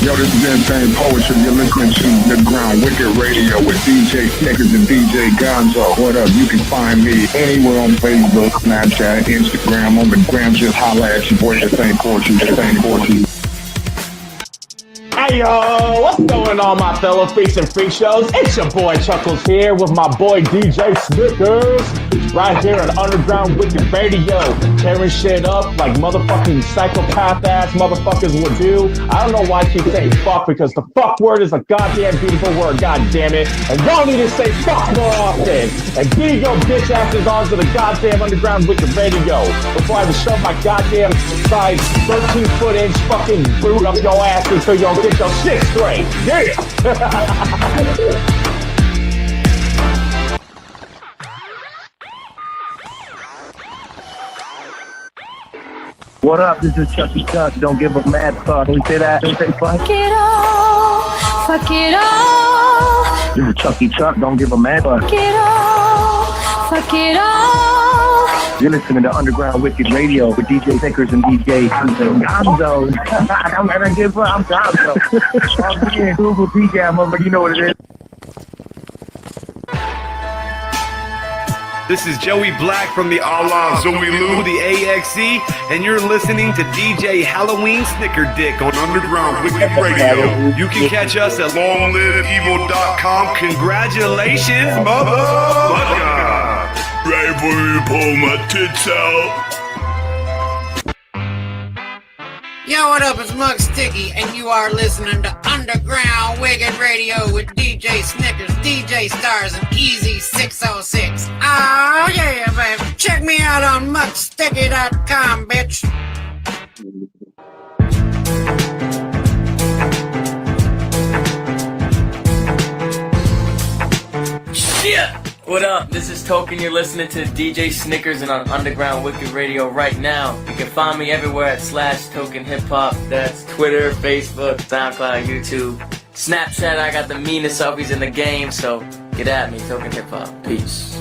Yo, this is Insane Poetry. You're listening to Underground Wicked Radio with DJ Snickers and DJ Gonzo. What up? You can find me anywhere on Facebook, Snapchat, Instagram. On the gram, just holla at your boy, Insane Poetry, Insane Poetry. Hey yo, what's going on, my fellow freaks and freak shows? It's your boy Chuckles here with my boy DJ Snickers, right here at Underground Wicked Radio, tearing shit up like motherfucking psychopath ass motherfuckers would do. I don't know why I keep saying fuck, because the fuck word is a goddamn beautiful word, god damn it. And y'all need to say fuck more often. And get your bitch asses onto the goddamn Underground Wicked Radio before I shove my goddamn size 13-foot-inch fucking boot up your ass until y'all get your shit straight. Yeah! What up? This is Chucky Chuck. Don't give a mad fuck. Can we say that? Don't say fuck. Fuck it all. Fuck it all. This is Chucky Chuck. Don't give a mad fuck. Fuck it all. Fuck it all. You're listening to Underground Wicked Radio with DJ Snickers and DJ Gonzo. I'm gonna give up. I'm Gonzo. I'm being Google DJ, motherfucker. You know what it is. This is Joey Black from the Allah Zoe Lou, the AXE, and you're listening to DJ Halloween Snicker Dick on Underground Wicked Radio. You can catch us at longliveevil.com. Congratulations, motherfucker! Right for me to pull my tits out. Yo, what up? It's Mug Sticky, and you are listening to Underground Wicked Radio with DJ Snickers, DJ Stars, and Easy 606. Oh, yeah, baby. Check me out on mugsticky.com, bitch. Shit! What up? This is Token. You're listening to DJ Snickers and on Underground Wicked Radio right now. You can find me everywhere at /TokenHipHop. That's Twitter, Facebook, SoundCloud, YouTube, Snapchat. I got the meanest selfies in the game, so get at me, Token Hip Hop. Peace.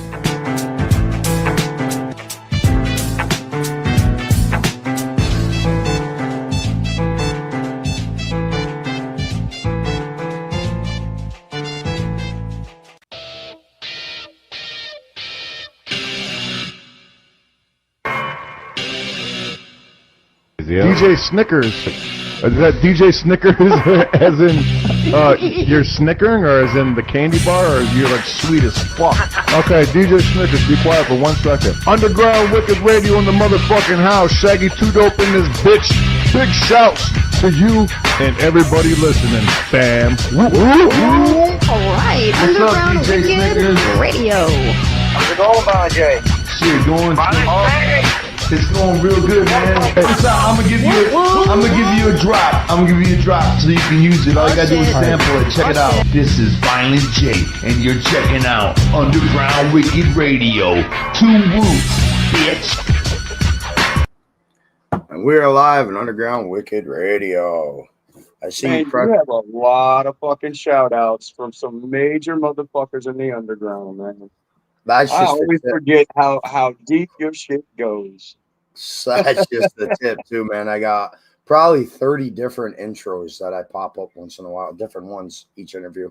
Yeah. DJ Snickers. Is that DJ Snickers as in you're snickering, or as in the candy bar, or you're like sweet as fuck? Okay, DJ Snickers, be quiet for 1 second. Underground Wicked Radio in the motherfucking house. Shaggy Two Dope in this bitch. Big shouts to you and everybody listening. Bam. Woo, woo, woo. Alright, What's Underground up, DJ Wicked Snickers? Radio. How's it going, Jay? Shit, going It's going real good, man. So I'm gonna give you a drop. I'm gonna give you a drop so you can use it. All you gotta do is sample it. Check it out. This is Violent Jake, and you're checking out Underground Wicked Radio. 2 Roots, bitch. And we're live on Underground Wicked Radio. I see you have a lot of fucking shout outs from some major motherfuckers in the underground, man. I always forget how deep your shit goes. That's just the tip, too, man. I got probably 30 different intros that I pop up once in a while, different ones each interview.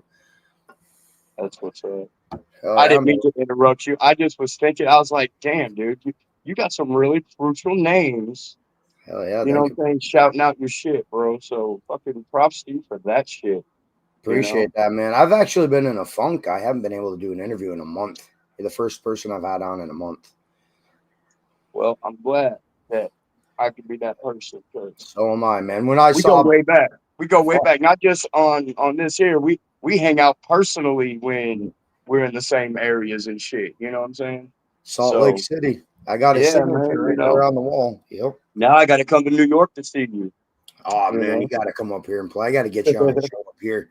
That's what's up. I didn't mean to interrupt you. I just was thinking, I was like, damn, dude, you got some really crucial names. Hell yeah. You know what I'm saying? Shouting out your shit, bro. So fucking props to you for that shit. Appreciate that, man. I've actually been in a funk. I haven't been able to do an interview in a month. You're the first person I've had on in a month. Well, I'm glad that I could be that person. So am I, man. We go way back. We go way back. Not just on this here. We hang out personally when we're in the same areas and shit. You know what I'm saying? Salt Lake City. I got a signature right around the wall. Yep. Now I got to come to New York to see you. Oh, man, you got to come up here and play. I got to get you on the show up here.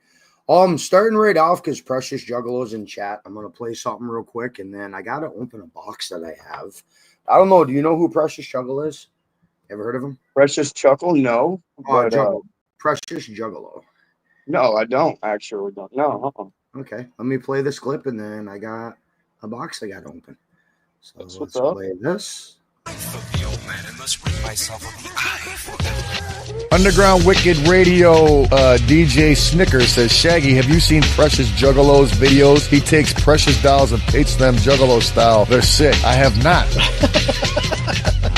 Starting right off, because Precious Juggalo's in chat, I'm going to play something real quick, and then I got to open a box that I have. I don't know. Do you know who Precious Juggalo is? Ever heard of him? Precious Chuckle? No. Precious Juggalo. No, I don't actually. No. Okay. Let me play this clip, and then I got a box I got to open. So let's play this. Of the old man and must rid myself of the eye forever. Underground Wicked Radio DJ Snickers says, Shaggy, have you seen Precious Juggalo's videos? He takes precious dolls and paints them Juggalo style. They're sick. I have not.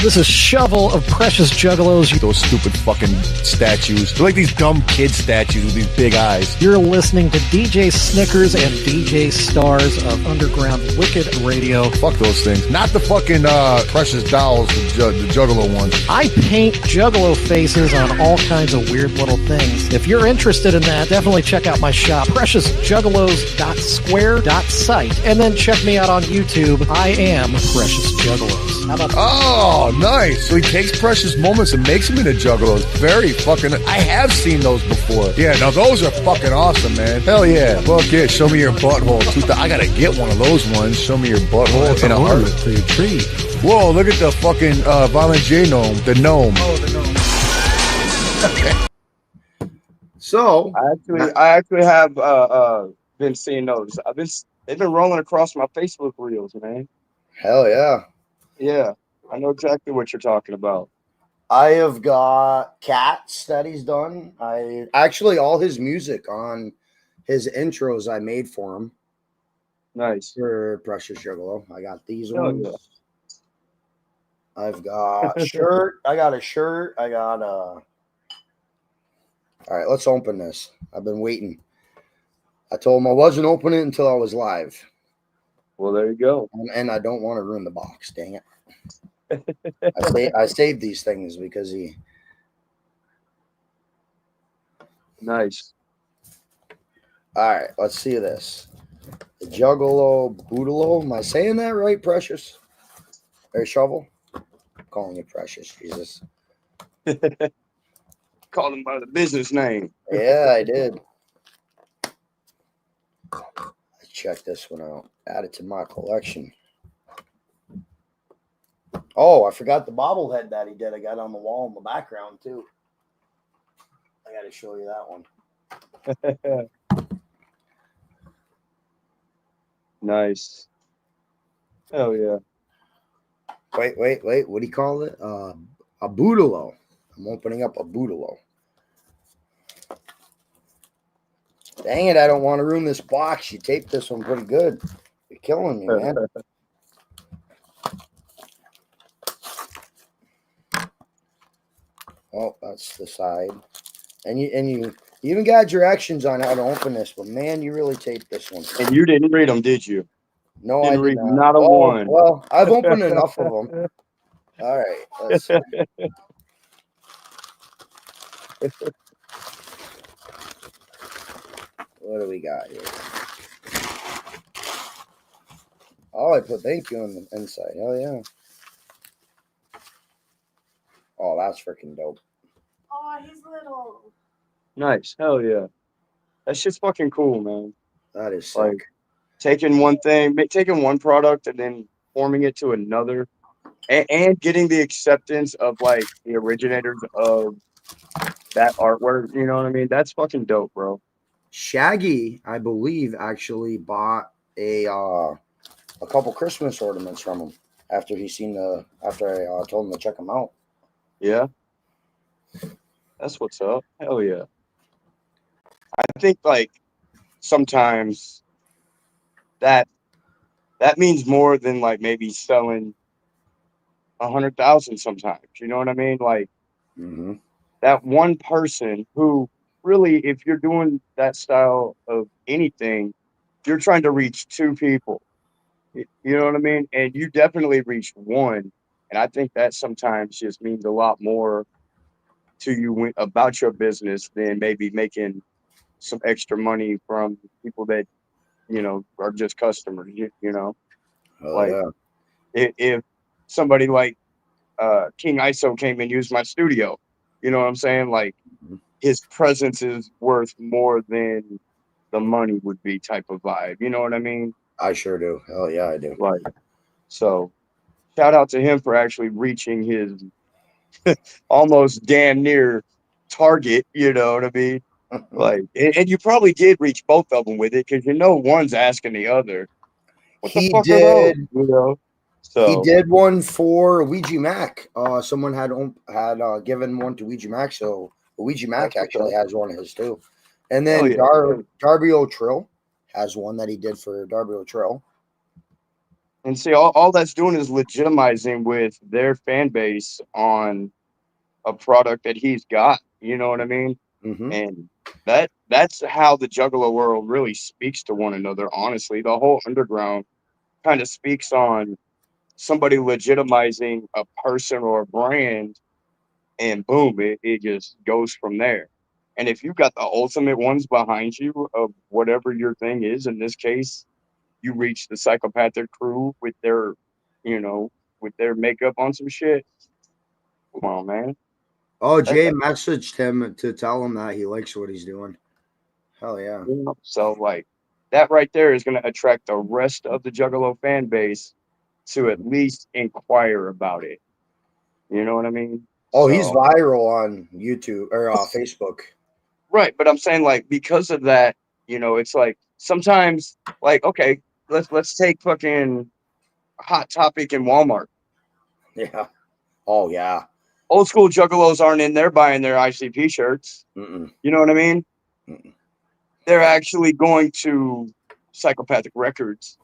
This is Shovel of Precious Juggalos. Those stupid fucking statues. They're like these dumb kid statues with these big eyes. You're listening to DJ Snickers and DJ Stars of Underground Wicked Radio. Fuck those things. Not the fucking Precious dolls, the Juggalo ones. I paint Juggalo faces on all kinds of weird little things. If you're interested in that, definitely check out my shop, preciousjuggalos.square.site, and then check me out on YouTube. I am Precious Juggalos. How about that? Oh, nice. So he takes precious moments and makes them into Juggalos. Very fucking... I have seen those before. Yeah, now those are fucking awesome, man. Hell yeah. Fuck yeah. Show me your butthole. I gotta get one of those ones. Show me your butthole in a heart. For your tree. Whoa, look at the fucking Violent J gnome. The gnome. Oh, the gnome. So I actually have been seeing those. They've been rolling across my Facebook reels, man. hell yeah. Yeah, I know exactly what you're talking about. I have got cats that he's done. I actually all his music on his intros I made for him. Nice. For Precious Juggalo. I got these Hell ones. yeah. I've got a shirt. I got a shirt. I got a... All right, let's open this. I've been waiting. I told him I wasn't opening it until I was live. Well, there you go. And I don't want to ruin the box. Dang it. I saved these things because he... Nice. All right, let's see this. The Juggalo Boodalo. Am I saying that right, Precious? Or Shovel? I'm calling you Precious, Jesus. Called him by the business name. Yeah, I did. Let's check this one out. Add it to my collection. Oh, I forgot the bobblehead that he did. I got on the wall in the background, too. I got to show you that one. Nice. Hell yeah. Wait. What do you call it? A Boodalo. I'm opening up a Boodalo. Dang it, I don't want to ruin this box. You taped this one pretty good. You're killing me, man. Oh, that's the side. And you even got directions on how to open this, but man, you really taped this one. And you didn't read them, did you? No, Didn't I read did not. not a one. Well, I've opened enough of them. All right, let's see. What do we got here? Oh, I put thank you on the inside. Oh, yeah. Oh, that's freaking dope. Oh, he's little. Nice. Hell yeah. That shit's fucking cool, man. That is sick. Like taking one thing, taking one product and then forming it to another and getting the acceptance of like the originators of that artwork. You know what I mean? That's fucking dope, bro. Shaggy, I believe, actually bought a couple Christmas ornaments from him after I told him to check them out. Yeah. That's what's up. Hell yeah. I think like sometimes that means more than like maybe selling 100,000 sometimes. You know what I mean? Like that one person who really, if you're doing that style of anything, you're trying to reach two people. You know what I mean? And you definitely reached one. And I think that sometimes just means a lot more to you about your business than maybe making some extra money from people that, you know, are just customers, you know? Oh, like yeah. if somebody like King ISO came and used my studio, you know what I'm saying? Like his presence is worth more than the money would be type of vibe. You know what I mean? I sure do. Hell yeah, I do. Like, so shout out to him for actually reaching his almost damn near target. You know what I mean? Like, and you probably did reach both of them with it because you know one's asking the other. What the fuck are those? You know? So he did one for Ouija Mac. Someone had given one to Ouija Mac, so Luigi Mack That's actually okay. has one of his too. And Hell then yeah. Darby O'Trill has one that he did for Darby O'Trill. And see, all that's doing is legitimizing with their fan base on a product that he's got. You know what I mean? Mm-hmm. And that's how the Juggalo world really speaks to one another. Honestly, the whole underground kind of speaks on somebody legitimizing a person or a brand, and boom, it just goes from there. And if you've got the ultimate ones behind you of whatever your thing is, in this case, you reach the psychopathic crew with their, you know, with their makeup on some shit. Come on, man. Oh, That, Jay messaged him to tell him that he likes what he's doing. Hell yeah. so like that right there is going to attract the rest of the Juggalo fan base to at least inquire about it. You know what I mean? Oh, he's So viral on YouTube or Facebook. right, but I'm saying like because of that, you know, it's like sometimes like okay, let's take fucking Hot Topic in Walmart. Yeah. Oh yeah. Old school Juggalos aren't in there buying their ICP shirts. Mm-mm. You know what I mean? Mm-mm. They're actually going to Psychopathic Records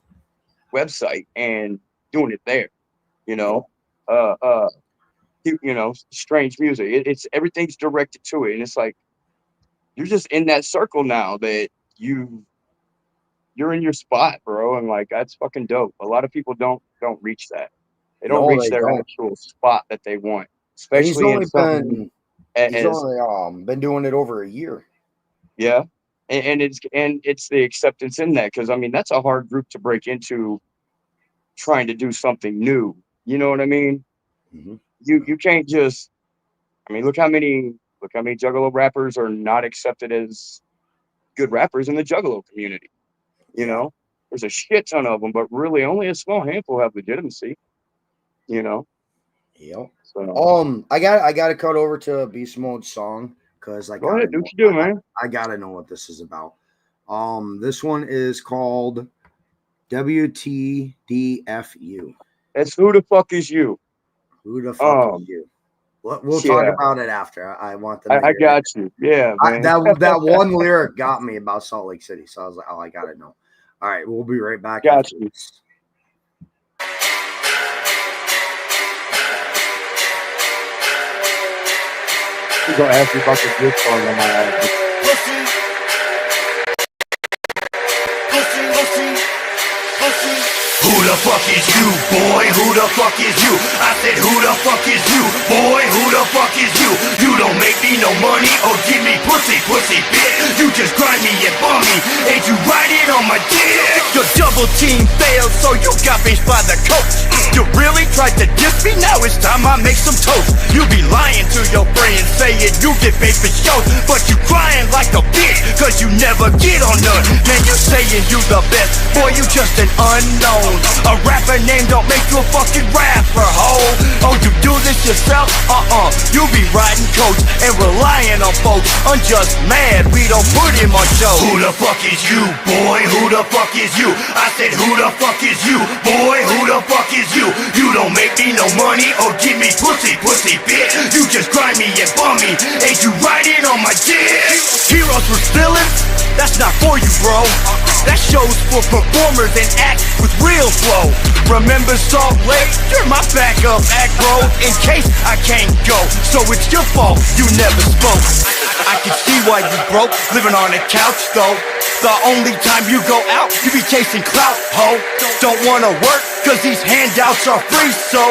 website and doing it there. You know, you know, strange music. It's everything's directed to it, and it's like you're just in that circle now that you're in your spot, bro, and like that's fucking dope. A lot of people don't reach that. They don't No, reach they their don't. actual spot that they want, And he's especially in only something as been doing it over a year. yeah. And it's the acceptance in that because I mean that's a hard group to break into trying to do something new. You know what I mean? Mm-hmm. You can't just I mean look how many Juggalo rappers are not accepted as good rappers in the Juggalo community. You know, there's a shit ton of them, but really only a small handful have legitimacy. You know. Yep. So I got to cut over to a Beast Mode song because go ahead, do what you do, man. I gotta know what this is about. This one is called WTDFU. That's Who the Fuck Is You? Who the fuck is you? We'll talk about it after. I want them to I hear got it. you. Yeah, man. That one lyric got me about Salt Lake City, so I was like, oh, I gotta know. All right, we'll be right back. Got you. This. He's gonna ask you about the good song on my album. Pussy. Who the fuck is you, boy? Who the fuck is you? I said, who the fuck is you, boy? Who the fuck is you? You don't make me no money or give me pussy, bitch. You just grind me and bum me, and you ride it on my dick. Your double team failed, so you got benched by the coach. You really tried to diss me? Now it's time I make some toast. You be lying to your friends, saying you get paid for shows, but you crying like a bitch, cause you never get on none. Man, you saying you the best, boy, you just an unknown. A rapper name don't make you a fucking rapper, ho. Oh, you do this yourself? You be riding coach and relying on folks. I'm just mad we don't put him on show. Who the fuck is you, boy? Who the fuck is you? I said, who the fuck is you, boy? Who the fuck is you? You don't make me no money or give me pussy, bitch. You just grind me and bum me, and you ride it on my dick. Heroes with villains? That's not for you, bro. That show's for performers and acts with real flow. Remember Salt Lake? You're my backup act, bro. In case I can't go, so it's your fault you never spoke. I can see why you broke, living on a couch though. The only time you go out, you be chasing clout, ho. Don't wanna work, cause these handouts are free, so.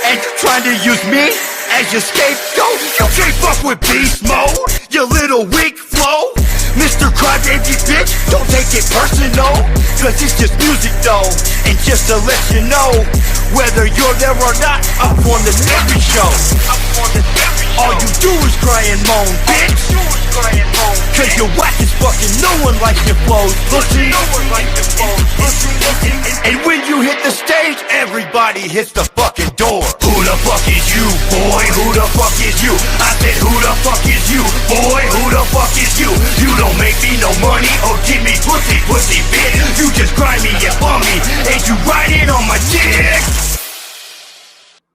And you trying to use me as your scapegoat? You can't fuck with Beast Mode, your little weak flow. Mr. Crybaby bitch, don't take it personal, cause it's just music though. And just to let you know, whether you're there or not, I'm on this every show. All you do is cry and moan, bitch. Cause your whack is fucking, no one likes your flows, pussy. And when you hit the stage, everybody hits the fucking door. Who the fuck is you, boy? Who the fuck is you? I said, who the fuck is you, boy? Who the fuck is you? You don't make me no money or give me pussy, bitch. You just grind me and bum me, and you ride it on my dick.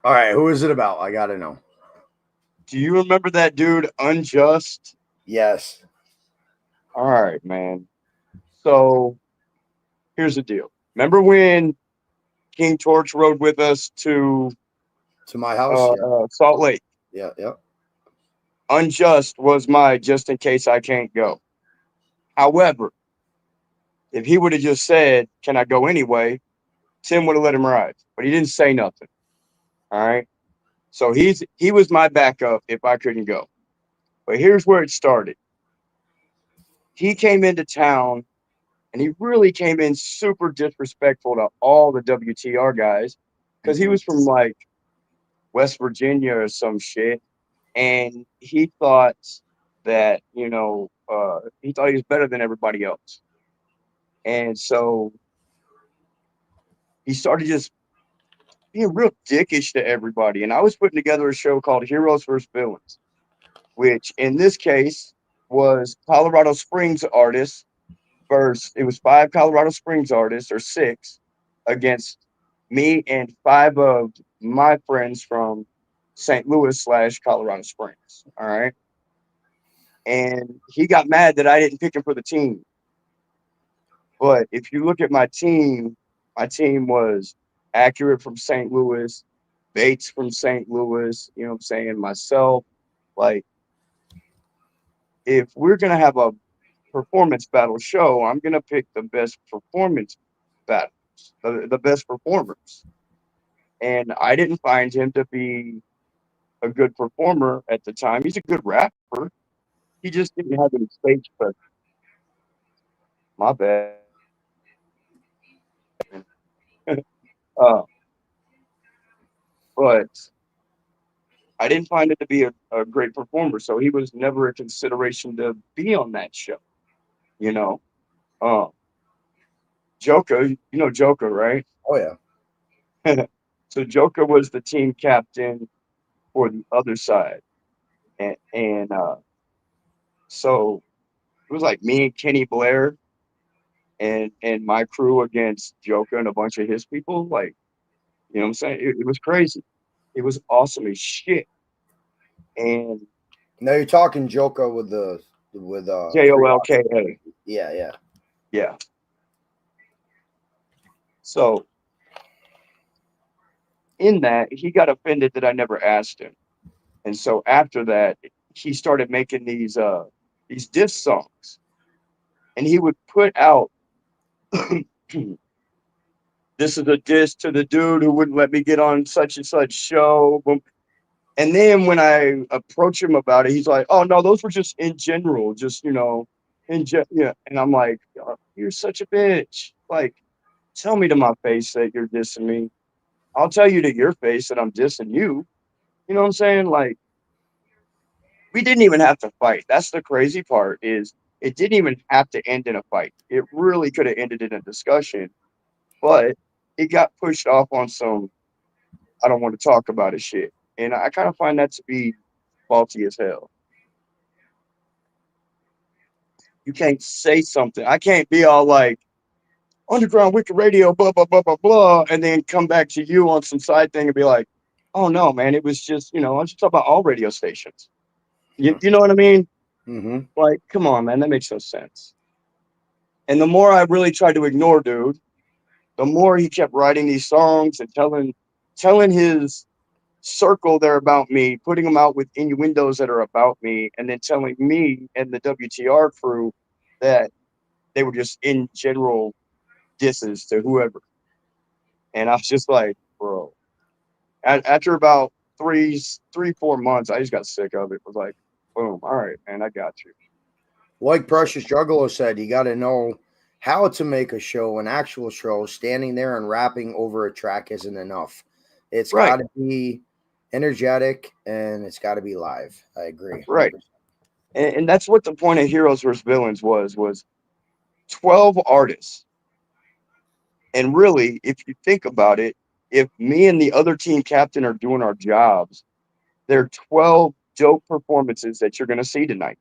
All right, who is it about? I gotta know. Do you remember that dude, Unjust? Yes. All right, man. So here's the deal. Remember when King Torch rode with us to my house? Salt Lake? Yeah, yeah. Unjust was my just in case I can't go. However, if he would have just said, "Can I go anyway?" Tim would have let him ride, but he didn't say nothing. All right. So he was my backup if I couldn't go. But here's where it started. He came into town and he really came in super disrespectful to all the WTR guys because he was from like West Virginia or some shit. And he thought that, he thought he was better than everybody else. And so he started just being real dickish to everybody. And I was putting together a show called Heroes vs. Villains, which in this case was Colorado Springs artists versus, it was 5 Colorado Springs artists or 6 against me and 5 of my friends from St. Louis / Colorado Springs. All right. And he got mad that I didn't pick him for the team. But if you look at my team was Accurate from St. Louis, Bates from St. Louis, you know what I'm saying? Myself. Like, if we're going to have a performance battle show, I'm going to pick the best performance battles, the best performers. And I didn't find him to be a good performer at the time. He's a good rapper. He just didn't have any stage presence. My bad. But I didn't find it to be a great performer, so he was never a consideration to be on that show. You know, Joker, you know Joker, right? Oh yeah. So Joker was the team captain for the other side, and so it was like me and Kenny Blair and my crew against Joker and a bunch of his people. Like, you know what I'm saying? It was crazy. It was awesome as shit. And now you're talking Joker with JOLKA. Yeah, yeah. Yeah. So in that, he got offended that I never asked him. And so after that, he started making these diss songs. And he would put out this is a diss to the dude who wouldn't let me get on such and such show. And then when I approach him about it, he's like, "Oh no, those were just in general, just yeah." And I'm like, "Oh, you're such a bitch. Like, tell me to my face that you're dissing me. I'll tell you to your face that I'm dissing you." You know what I'm saying? Like, we didn't even have to fight. That's the crazy part is it didn't even have to end in a fight. It really could have ended in a discussion, but it got pushed off on some I don't want to talk about it shit. And I kind of find that to be faulty as hell. You can't say something. I can't be all like Underground Wicked Radio, blah, blah, blah, blah, blah, and then come back to you on some side thing and be like, "Oh no, man, it was just, I'm just talking about all radio stations." You know what I mean? Mm-hmm. Like, come on, man, that makes no sense. And the more I really tried to ignore dude, the more he kept writing these songs and telling his circle there about me, putting them out with innuendos that are about me, and then telling me and the WTR crew that they were just in general disses to whoever. And I was just like, bro. After about 4 months, I just got sick of it. It was like, boom, all right, man, I got you. Like Precious Juggalo said, you got to know how to make a show, an actual show. Standing there and rapping over a track isn't enough. It's got to be energetic and it's got to be live. I agree. Right. And that's what the point of Heroes vs. Villains was 12 artists. And really, if you think about it, if me and the other team captain are doing our jobs, there are 12 dope performances that you're going to see tonight.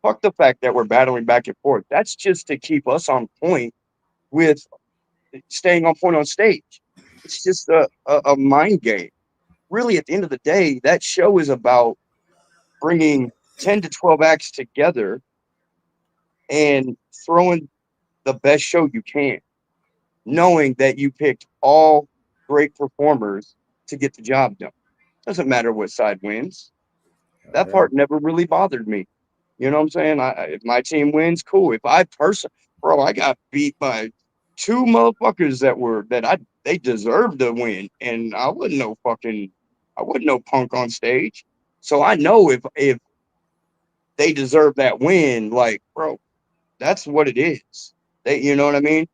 Fuck the fact that we're battling back and forth. That's just to keep us on point with staying on point on stage. It's just a mind game. Really, at the end of the day, that show is about bringing 10 to 12 acts together and throwing the best show you can, knowing that you picked all great performers to get the job done. Doesn't matter what side wins. That part never really bothered me. You know what I'm saying? If my team wins, cool. If I bro, I got beat by two motherfuckers they deserved to win, and I wasn't no punk on stage. So I know if they deserve that win, like, bro, that's what it is. You know what I mean?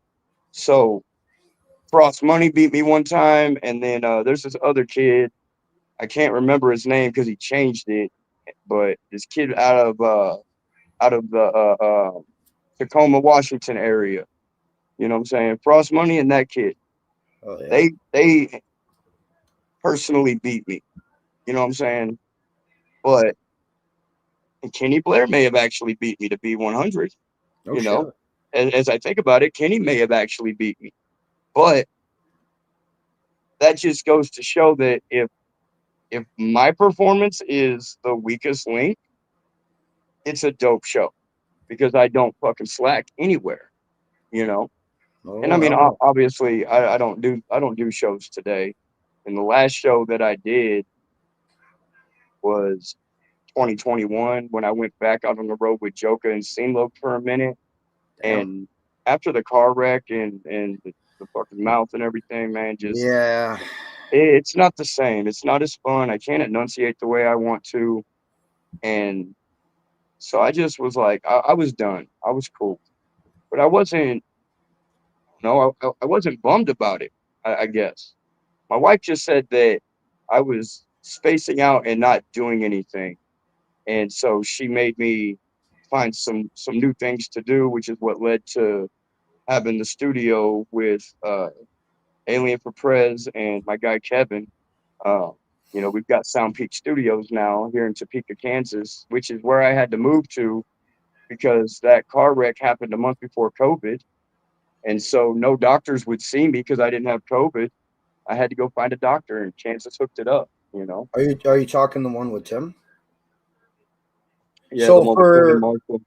So Frost Money beat me one time, and then there's this other kid. I can't remember his name because he changed it, but this kid out of the Tacoma, Washington area. You know what I'm saying? Frost Money and that kid. Oh, yeah. They personally beat me. You know what I'm saying? But Kenny Blair may have actually beat me to be 100. Oh, You shit. know, as I think about it, Kenny may have actually beat me. But that just goes to show that if my performance is the weakest link, it's a dope show because I don't fucking slack anywhere. You know. And I mean, Oh, obviously, I don't do shows today. And the last show that I did was 2021 when I went back out on the road with Joka and Sinlo for a minute. damn. And after the car wreck and the fucking mouth and everything, man, just Yeah. it's not the same. It's not as fun. I can't enunciate the way I want to. And so I just was like, I was done. I was cool. But I wasn't, no, I wasn't bummed about it, I guess. My wife just said that I was spacing out and not doing anything. And so she made me find some new things to do, which is what led to having the studio with Alien for Prez and my guy Kevin. Uh, we've got Sound Peak Studios now here in Topeka, Kansas, which is where I had to move to because that car wreck happened a month before COVID. And so no doctors would see me because I didn't have COVID. I had to go find a doctor, and Kansas hooked it up, you know? Are you talking the one with Tim? Yeah, the So one with Tim and Marshall.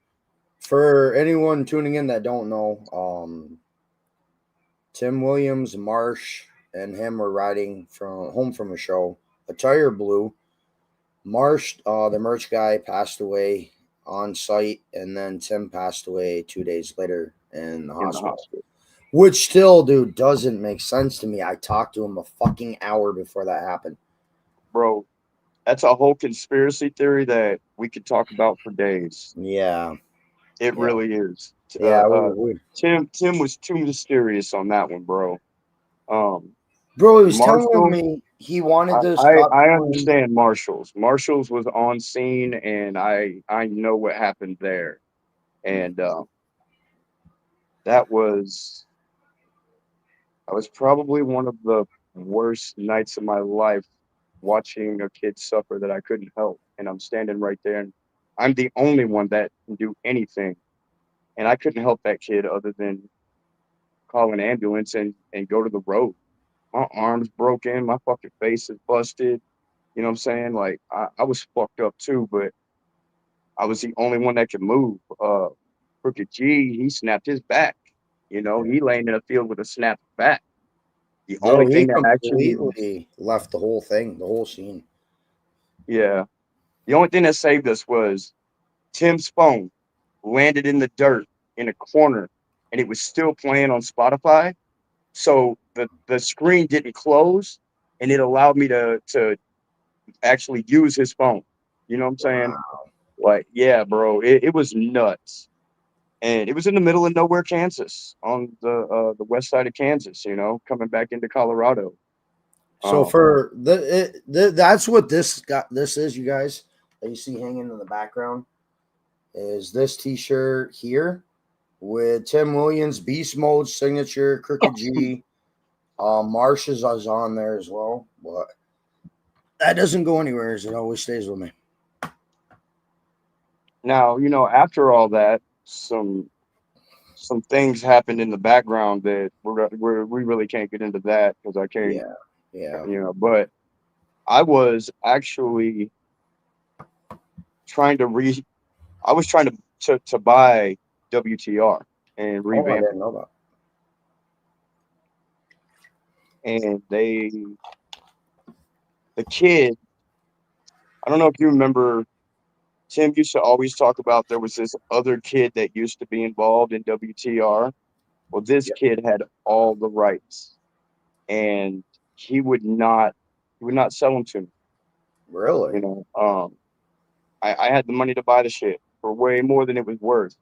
for anyone tuning in that don't know, Tim Williams, Marsh, and him were riding home from a show. A tire blew. Marsh, the merch guy, passed away on site, and then Tim passed away 2 days later in the hospital. Which still, dude, doesn't make sense to me. I talked to him a fucking hour before that happened. Bro, that's a whole conspiracy theory that we could talk about for days. Yeah. It really is. Yeah. Tim was too mysterious on that one, bro. Bro, he was Marshall, telling me he wanted to I stop. understand Marshall's. Marshall's was on scene, and I know what happened there. And that was probably one of the worst nights of my life, watching a kid suffer that I couldn't help. And I'm standing right there, and I'm the only one that can do anything. And I couldn't help that kid other than call an ambulance and go to the road. My arm's broken, my fucking face is busted. You know what I'm saying? Like I was fucked up too, but I was the only one that could move. Crooked G, he snapped his back. You know, he laying in a field with a snapped back. The only He thing that actually, completely left the whole thing, the whole scene. yeah, the only thing that saved us was Tim's phone landed in the dirt in a corner, and it was still playing on Spotify. So the screen didn't close, and it allowed me to actually use his phone. You know what I'm saying? Wow. Like, yeah, bro, it was nuts. And it was in the middle of nowhere, Kansas, on the west side of Kansas, you know, coming back into Colorado. So for that's what this is, you guys, that you see hanging in the background, is this T-shirt here with Tim Williams, Beast Mode signature, Crooked G, Marsh's is on there as well, but that doesn't go anywhere, as it always stays with me. Now, you know, after all that, some things happened in the background that we really can't get into that because I can't, yeah, you know. But I was actually trying to to buy WTR and Oh, I revamp didn't know that. and the kid, I don't know if you remember, Tim used to always talk about there was this other kid that used to be involved in WTR. Well, this Yep. kid had all the rights, and he would not sell them to me. Really? You know, I had the money to buy the shit for way more than it was worth,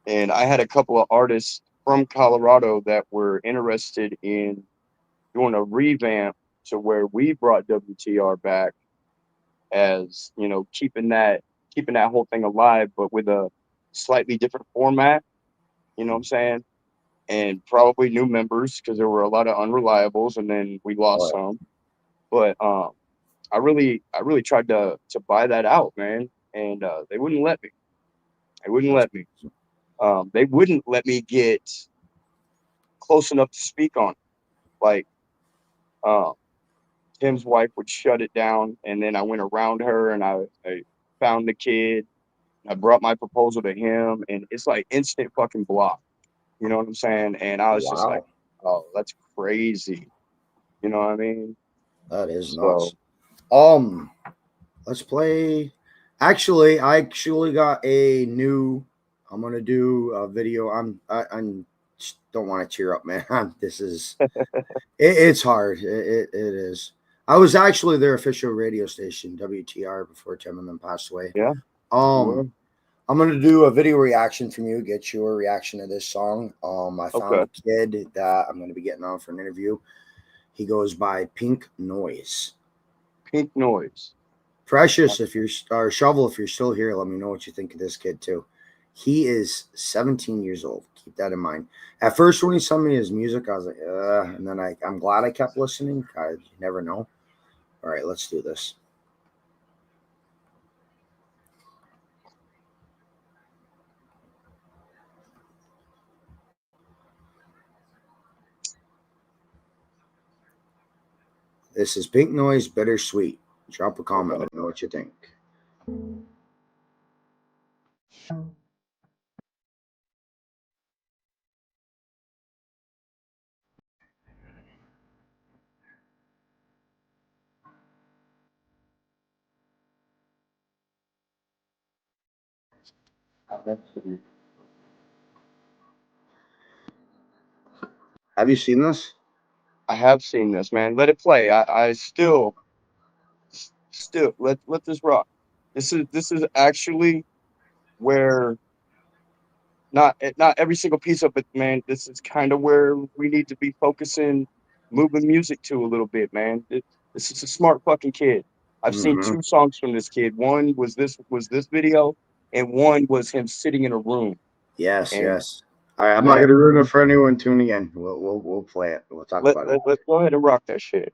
and I had a couple of artists from Colorado that were interested in doing a revamp to where we brought WTR back as, you know, keeping that whole thing alive, but with a slightly different format. You know what I'm saying? And probably new members because there were a lot of unreliables, and then we lost Oh, some. But I really tried to buy that out, man, and they wouldn't let me. They wouldn't that's let me. They wouldn't let me get close enough to speak on it. Like, um, Tim's wife would shut it down, and then I went around her and I found the kid. I brought my proposal to him, and it's like instant fucking block. You know what I'm saying? And I was just like, wow. oh, that's crazy. You know what I mean? That is So nuts. Let's play. Actually, I actually got a new. I'm gonna do a video. I'm just don't want to cheer up, man. This is it's hard. It is. I was actually their official radio station, WTR, before Tim and them passed away. yeah, you were Um, I'm gonna do a video reaction from you. Get your reaction to this song. I found okay. a kid that I'm gonna be getting on for an interview. He goes by Pink Noise. Pink noise. Precious, if you're or Shovel, if you're still here, let me know what you think of this kid too. He is 17 years old. Keep that in mind. At first, when he sent me his music, I was like, and then I'm glad I kept listening. You never know. All right, let's do this. This is Pink Noise, Bittersweet. Drop a comment. Okay. Let me know what you think. Have you seen this? I have seen this, man. Let it play. I still let this rock. This is actually where not every single piece of it, man. This is kind of where we need to be focusing, moving music to a little bit, man. This is a smart fucking kid. I've seen Mm-hmm. two songs from this kid. One was this video, and one was him sitting in a room. Yes, And yes. All right, I'm not man, gonna ruin it for anyone tuning in. We'll play it. We'll talk about it. let's go ahead and rock that shit.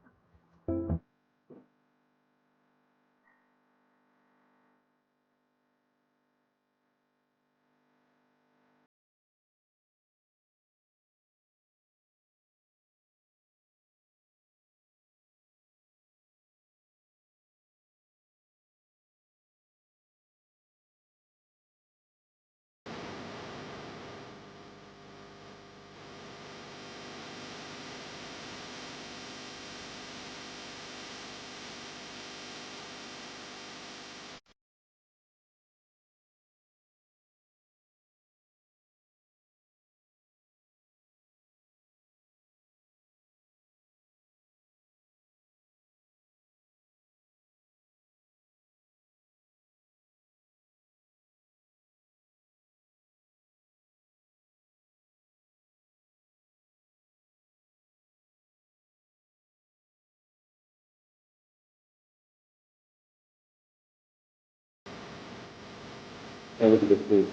Hey, look at this dude.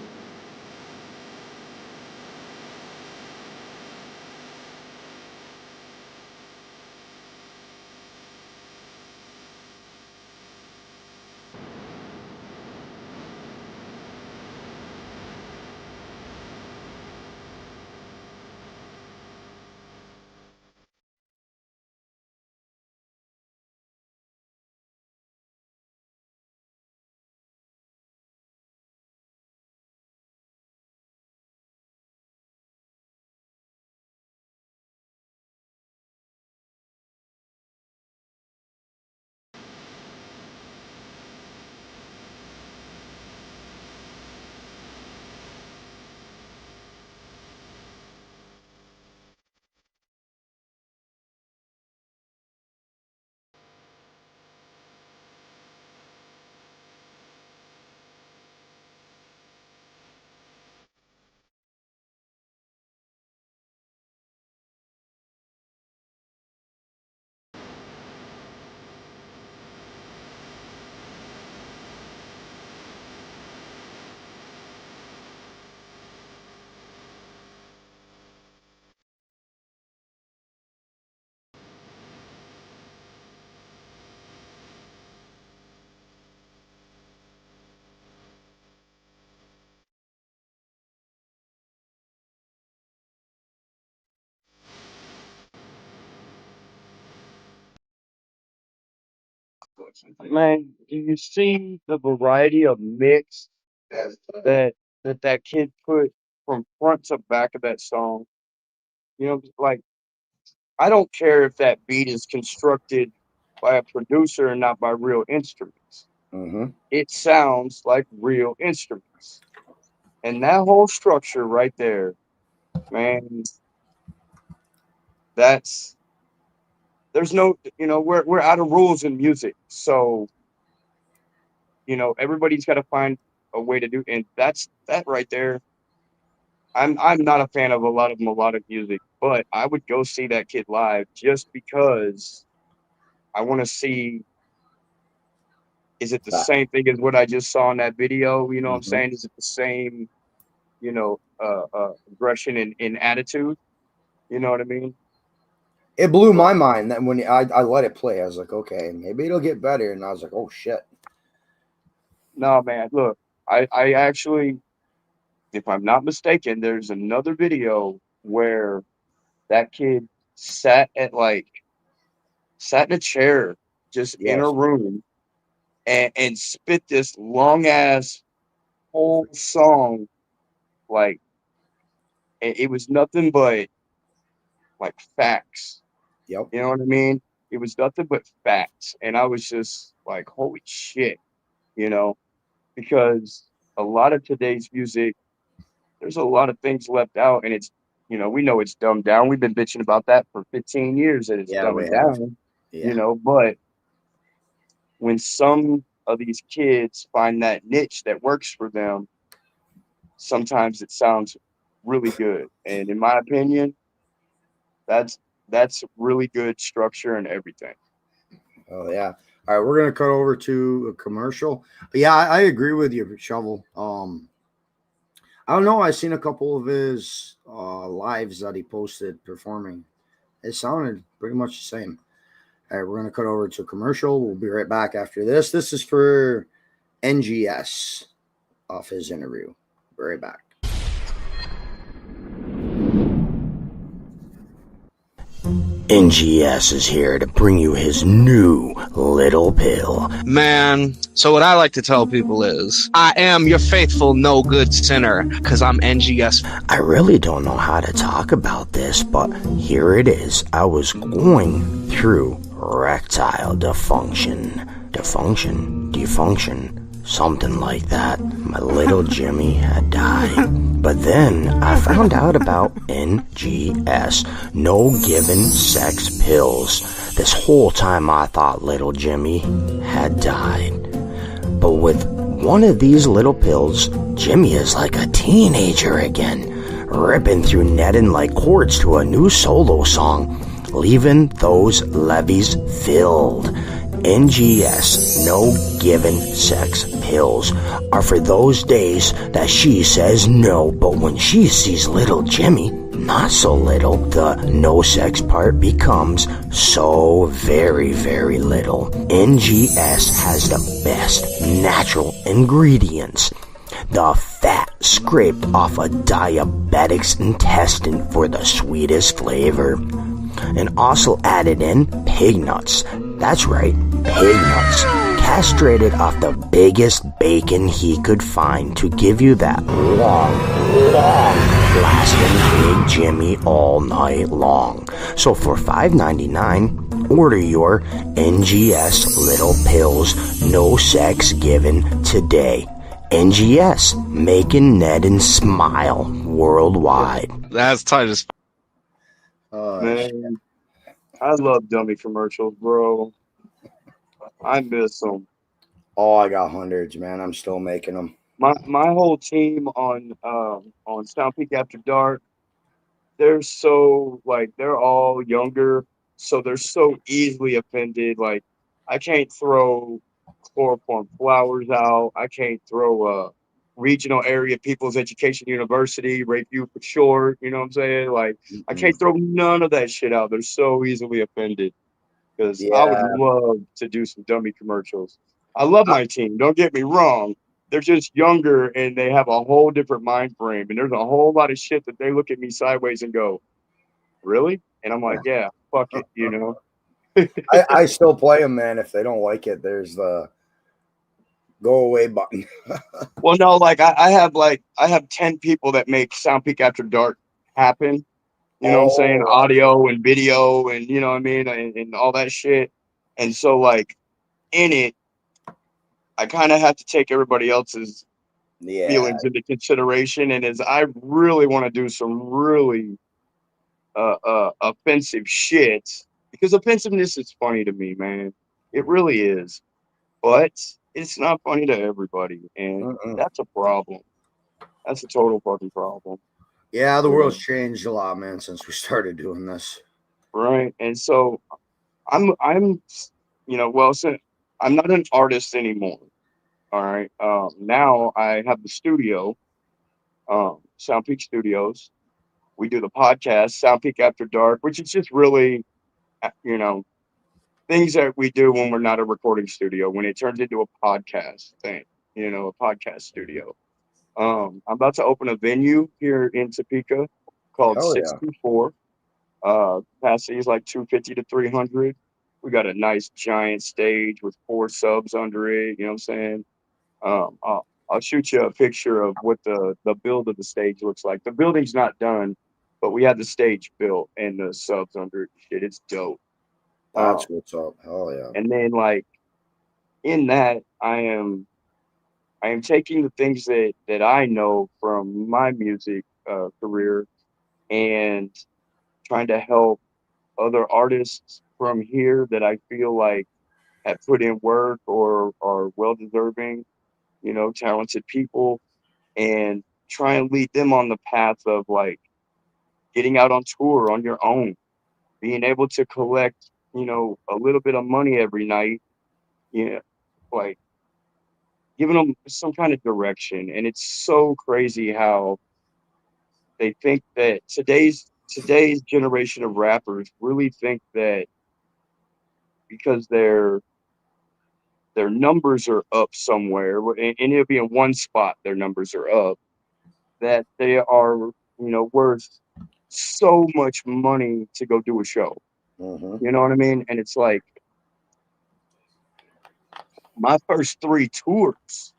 Man, do you see the variety of mix that that kid put from front to back of that song? You know, like I don't care if that beat is constructed by a producer and not by real instruments. Mm-hmm. It sounds like real instruments. And that whole structure right there, man, that's there's no, we're out of rules in music. So, everybody's got to find a way to do, and that's that right there. I'm not a fan of a lot of melodic music, but I would go see that kid live just because I want to see, is it the same thing as what I just saw in that video? You know what I'm Mm-hmm. saying? Is it the same, aggression and attitude? You know what I mean? It blew my mind that when I let it play, I was like, okay, maybe it'll get better. And I was like, oh shit. No, man, look, I actually, if I'm not mistaken, there's another video where that kid sat in a chair just in a Yes. room and spit this long ass whole song. Like it was nothing but like facts. Yep. You know what I mean? It was nothing but facts. And I was just like, holy shit, you know, because a lot of today's music, there's a lot of things left out, and we know it's dumbed down. We've been bitching about that for 15 years that it's Yeah, we dumbing have. down, Yeah. but when some of these kids find that niche that works for them, sometimes it sounds really good. And in my opinion, that's really good structure and everything. Oh yeah. All right, we're gonna cut over to a commercial. But yeah, I agree with you, Shovel. I don't know. I seen a couple of his lives that he posted performing. It sounded pretty much the same. All right, we're gonna cut over to a commercial. We'll be right back after this. This is for NGS off his interview. Be right back. NGS is here to bring you his new little pill. Man, so what I like to tell people is, I am your faithful no good sinner, because I'm NGS. I really don't know how to talk about this, but here it is. I was going through erectile dysfunction. Defunction, something like that. My little Jimmy had died. But then I found out about NGS, no given sex pills. This whole time I thought little Jimmy had died. But with one of these little pills, Jimmy is like a teenager again, ripping through netting like chords to a new solo song, leaving those levees filled. NGS, no given sex pills, are for those days that she says no, but when she sees little Jimmy, not so little, the no sex part becomes so very, very little. NGS has the best natural ingredients. The fat scraped off a diabetic's intestine for the sweetest flavor. And also added in pig nuts. That's right, pig nuts. Castrated off the biggest bacon he could find to give you that long lasting Big Jimmy all night long. So for $5.99, order your NGS little pills, no sex given today. NGS, making Ned and smile worldwide. That's tight as Man, I love dummy commercials, bro. I miss them. Oh, I got hundreds, man. I'm still making them. My whole team on Sound Peak After Dark, they're so they're all younger, so they're so easily offended. Like I can't throw chloroform flowers out. I can't throw regional area people's education university, rape you for short. You know what I'm saying? Like I can't throw none of that shit out. They're so easily offended because I would Yeah. love to do some dummy commercials. I love my team. Don't get me wrong. They're just younger and they have a whole different mind frame. And there's a whole lot of shit that they look at me sideways and go, really? And I'm like, yeah, fuck it, you know? I still play them, man. If they don't like it, there's the go away button. Well, no, like I have 10 people that make Sound Peak After Dark happen. You know what I'm saying? Oh, Audio and video and you know what I mean, and all that shit. And so like in it, I kind of have to take everybody else's yeah. feelings into consideration. And as I really want to do some really offensive shit, because offensiveness is funny to me, man. It really is. But it's not funny to everybody, and that's a problem. That's a total fucking problem. Yeah, the world's changed a lot, man, since we started doing this. Right. And so I'm well, since I'm not an artist anymore. All right. Now I have the studio, Sound Peak Studios. We do the podcast, Sound Peak After Dark, which is just really, you know, things that we do when we're not a recording studio, when it turns into a podcast thing, a podcast studio. I'm about to open a venue here in Topeka called Hell yeah. 64. Capacity is like 250 to 300. We got a nice giant stage with 4 subs under it. You know what I'm saying? I'll shoot you a picture of what the build of the stage looks like. The building's not done, but we had the stage built and the subs under it. Shit, it's dope. That's what's up. Hell yeah. And then like in that, I am taking the things that I know from my music career and trying to help other artists from here that I feel like have put in work or are well deserving, talented people, and try and lead them on the path of like getting out on tour on your own, being able to collect, a little bit of money every night, like giving them some kind of direction. And it's so crazy how they think that today's generation of rappers really think that because their numbers are up somewhere, and it'll be in one spot their numbers are up, that they are, worth so much money to go do a show. You know what I mean? And it's like my first 3 tours,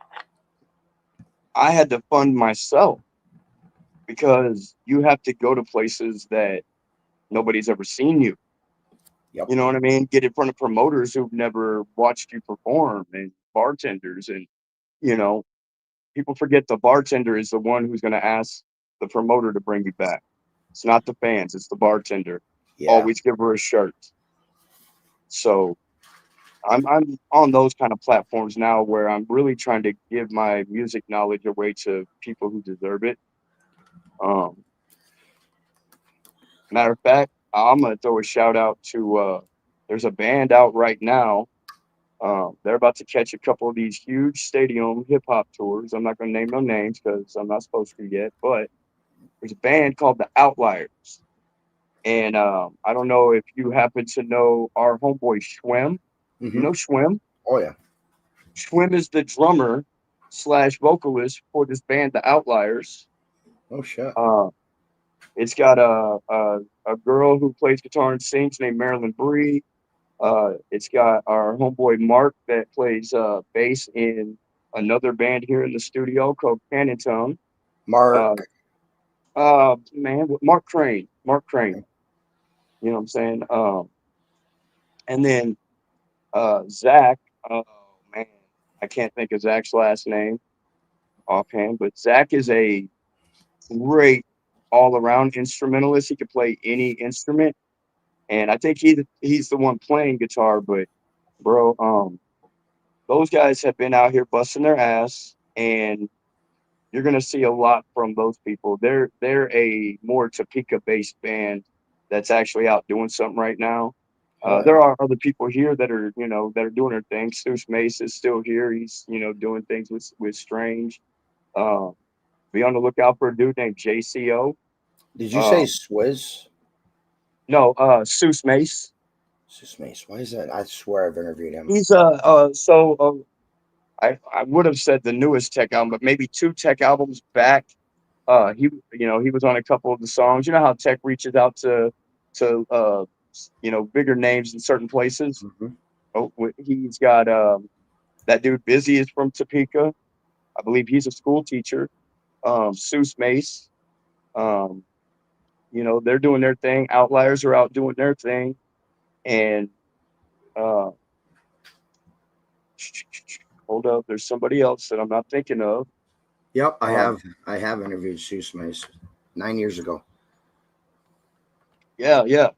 I had to fund myself because you have to go to places that nobody's ever seen you. Yep. You know what I mean? Get in front of promoters who've never watched you perform and bartenders. And, people forget the bartender is the one who's going to ask the promoter to bring you back. It's not the fans, it's the bartender. Yeah. Always give her a shirt. So I'm on those kind of platforms now where I'm really trying to give my music knowledge away to people who deserve it. Matter of fact, I'm gonna throw a shout out to there's a band out right now. They're about to catch a couple of these huge stadium hip hop tours. I'm not gonna name no names because I'm not supposed to yet, but there's a band called the Outliers. And I don't know if you happen to know our homeboy Schwem. You know Schwem? Oh yeah. Schwem is the drummer / vocalist for this band, the Outliers. Oh shit. It's got a girl who plays guitar and sings named Marilyn Bree. It's got our homeboy Mark that plays bass in another band here in the studio called Cannon Tone. Mark. Mark Crane. Mark Crane. You know what I'm saying? And then Zach. Oh man, I can't think of Zach's last name offhand, but Zach is a great all-around instrumentalist. He could play any instrument, and I think he's the one playing guitar. But bro, those guys have been out here busting their ass, and you're gonna see a lot from those people. They're a more Topeka-based band that's actually out doing something right now. There are other people here that are doing their thing. Seuss Mace is still here. He's doing things with Strange. Be on the lookout for a dude named JCO. Did you say Swizz? No, Seuss Mace. Seuss Mace. Why is that? I swear I've interviewed him. He's I would have said the newest tech album, but maybe 2 tech albums back. He was on a couple of the songs. You know how Tech reaches out to bigger names in certain places. Mm-hmm. Oh, he's got that dude Busy is from Topeka. I believe he's a school teacher. Seuss Mace. They're doing their thing. Outliers are out doing their thing. And hold up, there's somebody else that I'm not thinking of. Yep, I have interviewed Seuss Mace 9 years ago. Yeah. You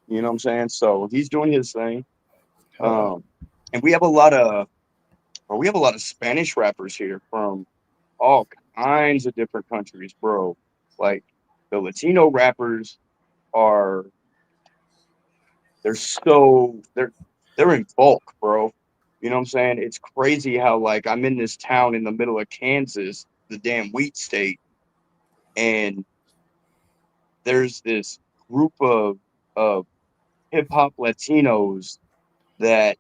know what I'm saying? So he's doing his thing. And we have a lot of Spanish rappers here from all kinds of different countries, bro. Like the Latino rappers are they're in bulk, bro. You know what I'm saying? It's crazy how like I'm in this town in the middle of Kansas, the damn wheat state, and there's this group of hip hop Latinos that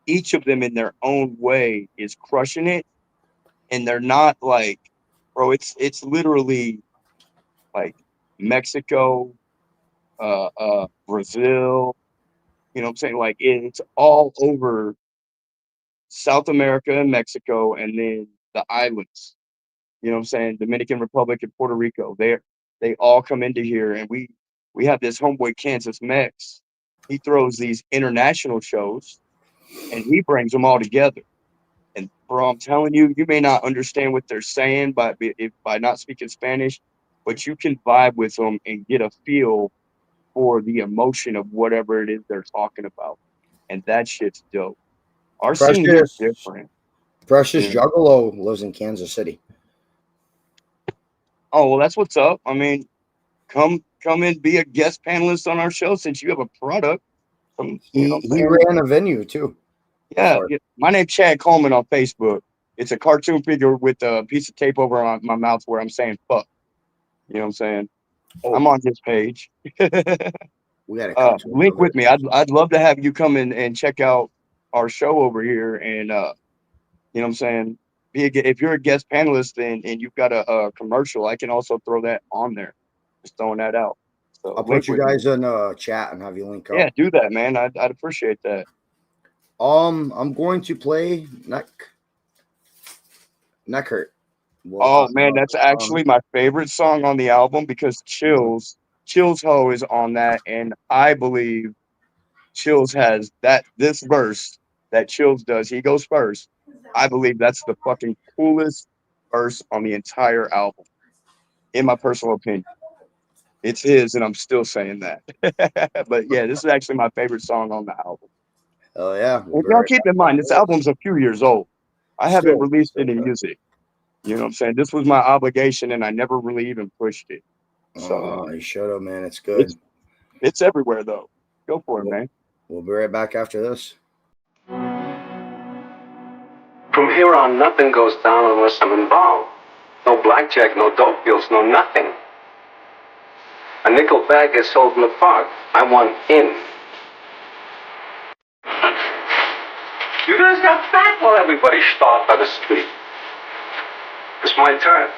each of them in their own way is crushing it, and they're not like, bro, it's literally like Mexico, Brazil, you know what I'm saying? Like it's all over South America and Mexico, and then the islands. You know what I'm saying? Dominican Republic and Puerto Rico. They all come into here, and we have this homeboy Kansas Mex. He throws these international shows, and he brings them all together. And bro, I'm telling you, you may not understand what they're saying by not speaking Spanish, but you can vibe with them and get a feel for the emotion of whatever it is they're talking about. And that shit's dope. Our scene here is different. Precious Juggalo lives in Kansas City. Oh, well, that's what's up. I mean, come and be a guest panelist on our show since you have a product. He ran a venue too. Yeah, my name's Chad Coleman on Facebook. It's a cartoon figure with a piece of tape over on my mouth where I'm saying fuck. You know what I'm saying? Oh. I'm on his page. We got to link with me. I'd love to have you come in and check out our show over here, and you know what I'm saying. If you're a guest panelist and you've got a commercial, I can also throw that on there. Just throwing that out. So I'll put you guys in chat and have you link up. Yeah, do that, man. I'd appreciate that. I'm going to play Neck Hurt. Oh man, that's actually my favorite song on the album because Chill's Ho is on that, and I believe Chills has this verse that Chills does. He goes first. I believe that's the fucking coolest verse on the entire album, in my personal opinion. It's his, and I'm still saying that. But yeah, this is actually my favorite song on the album. Oh yeah. And y'all keep in mind, this album's a few years old. I haven't released any music. You know what I'm saying? This was my obligation, and I never really even pushed it. So you should have, man. It's good. It's everywhere, though. Go for it, man. We'll be right back after this. From here on, nothing goes down unless I'm involved. No blackjack, no dope deals, no nothing. A nickel bag is sold in the park. I want in. You guys got fat while everybody starved by the street. It's my turn.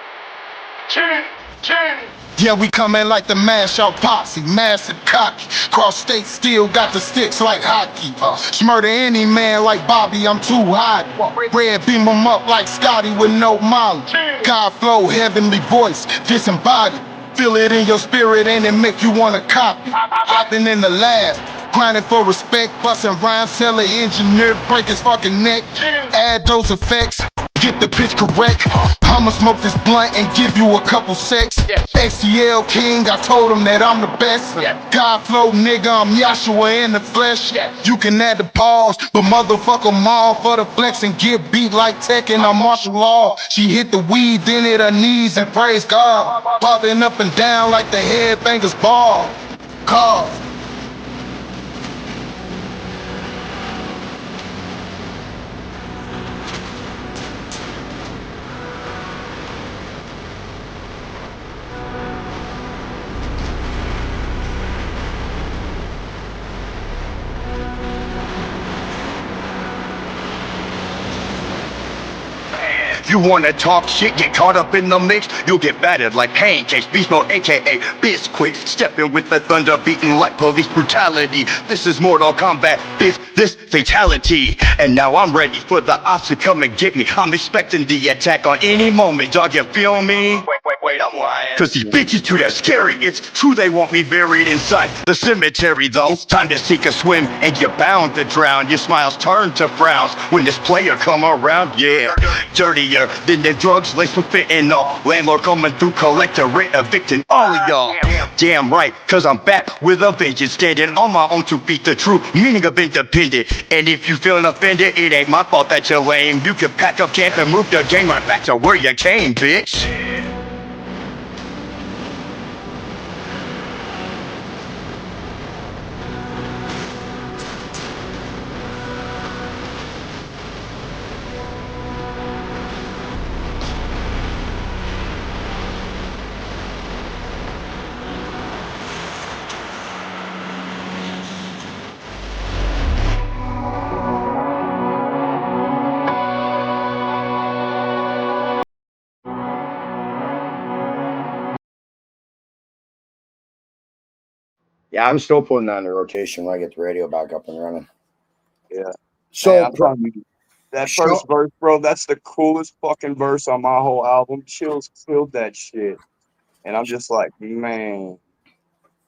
Yeah, we come in like the mash out posse, massive cocky. Cross states still got the sticks like hockey. Smurder any man like Bobby, I'm too hot. Red beam 'em up like Scotty with no molly. God flow, heavenly voice, disembodied. Feel it in your spirit and it make you wanna copy. Hopping in the lab, grinding for respect, busting rhymes, tell the engineer break his fucking neck. Add those effects, get the pitch correct. I'ma smoke this blunt and give you a couple secs. XCL King, I told him that I'm the best. God flow nigga, I'm Yahshua in the flesh. You can add the pause, but motherfucker them all for the flex and get beat like Tekken or martial law. She hit the weed, then hit her knees and praise God. Bobbing up and down like the headbangers ball. Cause You wanna talk shit, get caught up in the mix, you'll get battered like pancakes. BeastMode, aka Bisquick, stepping with the thunder, beating like police brutality. This is Mortal Kombat, this fatality. And now I'm ready for the ops to come and get me. I'm expecting the attack on any moment, dog, you feel me? Wait, I'm lying. Cause these bitches too damn scary. It's true they want me buried inside the cemetery though. It's time to seek a swim and you're bound to drown. Your smiles turn to frowns when this player come around. Yeah, dirtier than the drugs laced with fentanyl. Landlord coming through, collector rent, evicting all of y'all. Damn right, cause I'm back with a vengeance, standing on my own to beat the true meaning of independent. And if you feeling offended, it ain't my fault that you're lame. You can pack up camp and move the game right back to where you came, bitch. Yeah, I'm still putting that in the rotation when I get the radio back up and running. Yeah. So, hey, I'm telling you, that first verse, bro, that's the coolest fucking verse on my whole album. Chills killed that shit. And I'm just like, man.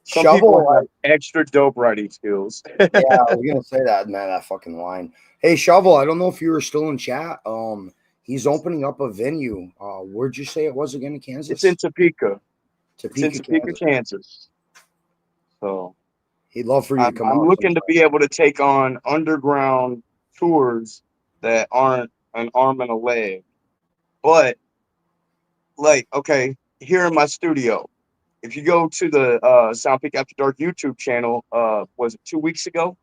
Some people Shovel, have extra dope writing skills. yeah, I was gonna say that, man. That fucking line. Hey, Shovel, I don't know if you were still in chat. He's opening up a venue. Where'd you say it was again in Kansas? It's in Topeka. Topeka, It's in Topeka, Kansas. So he'd love for you to come I'm out. looking to be able to take on underground tours that aren't an arm and a leg. But like, okay, here in my studio, if you go to the Sound Peak After Dark YouTube channel, was it 2 weeks ago?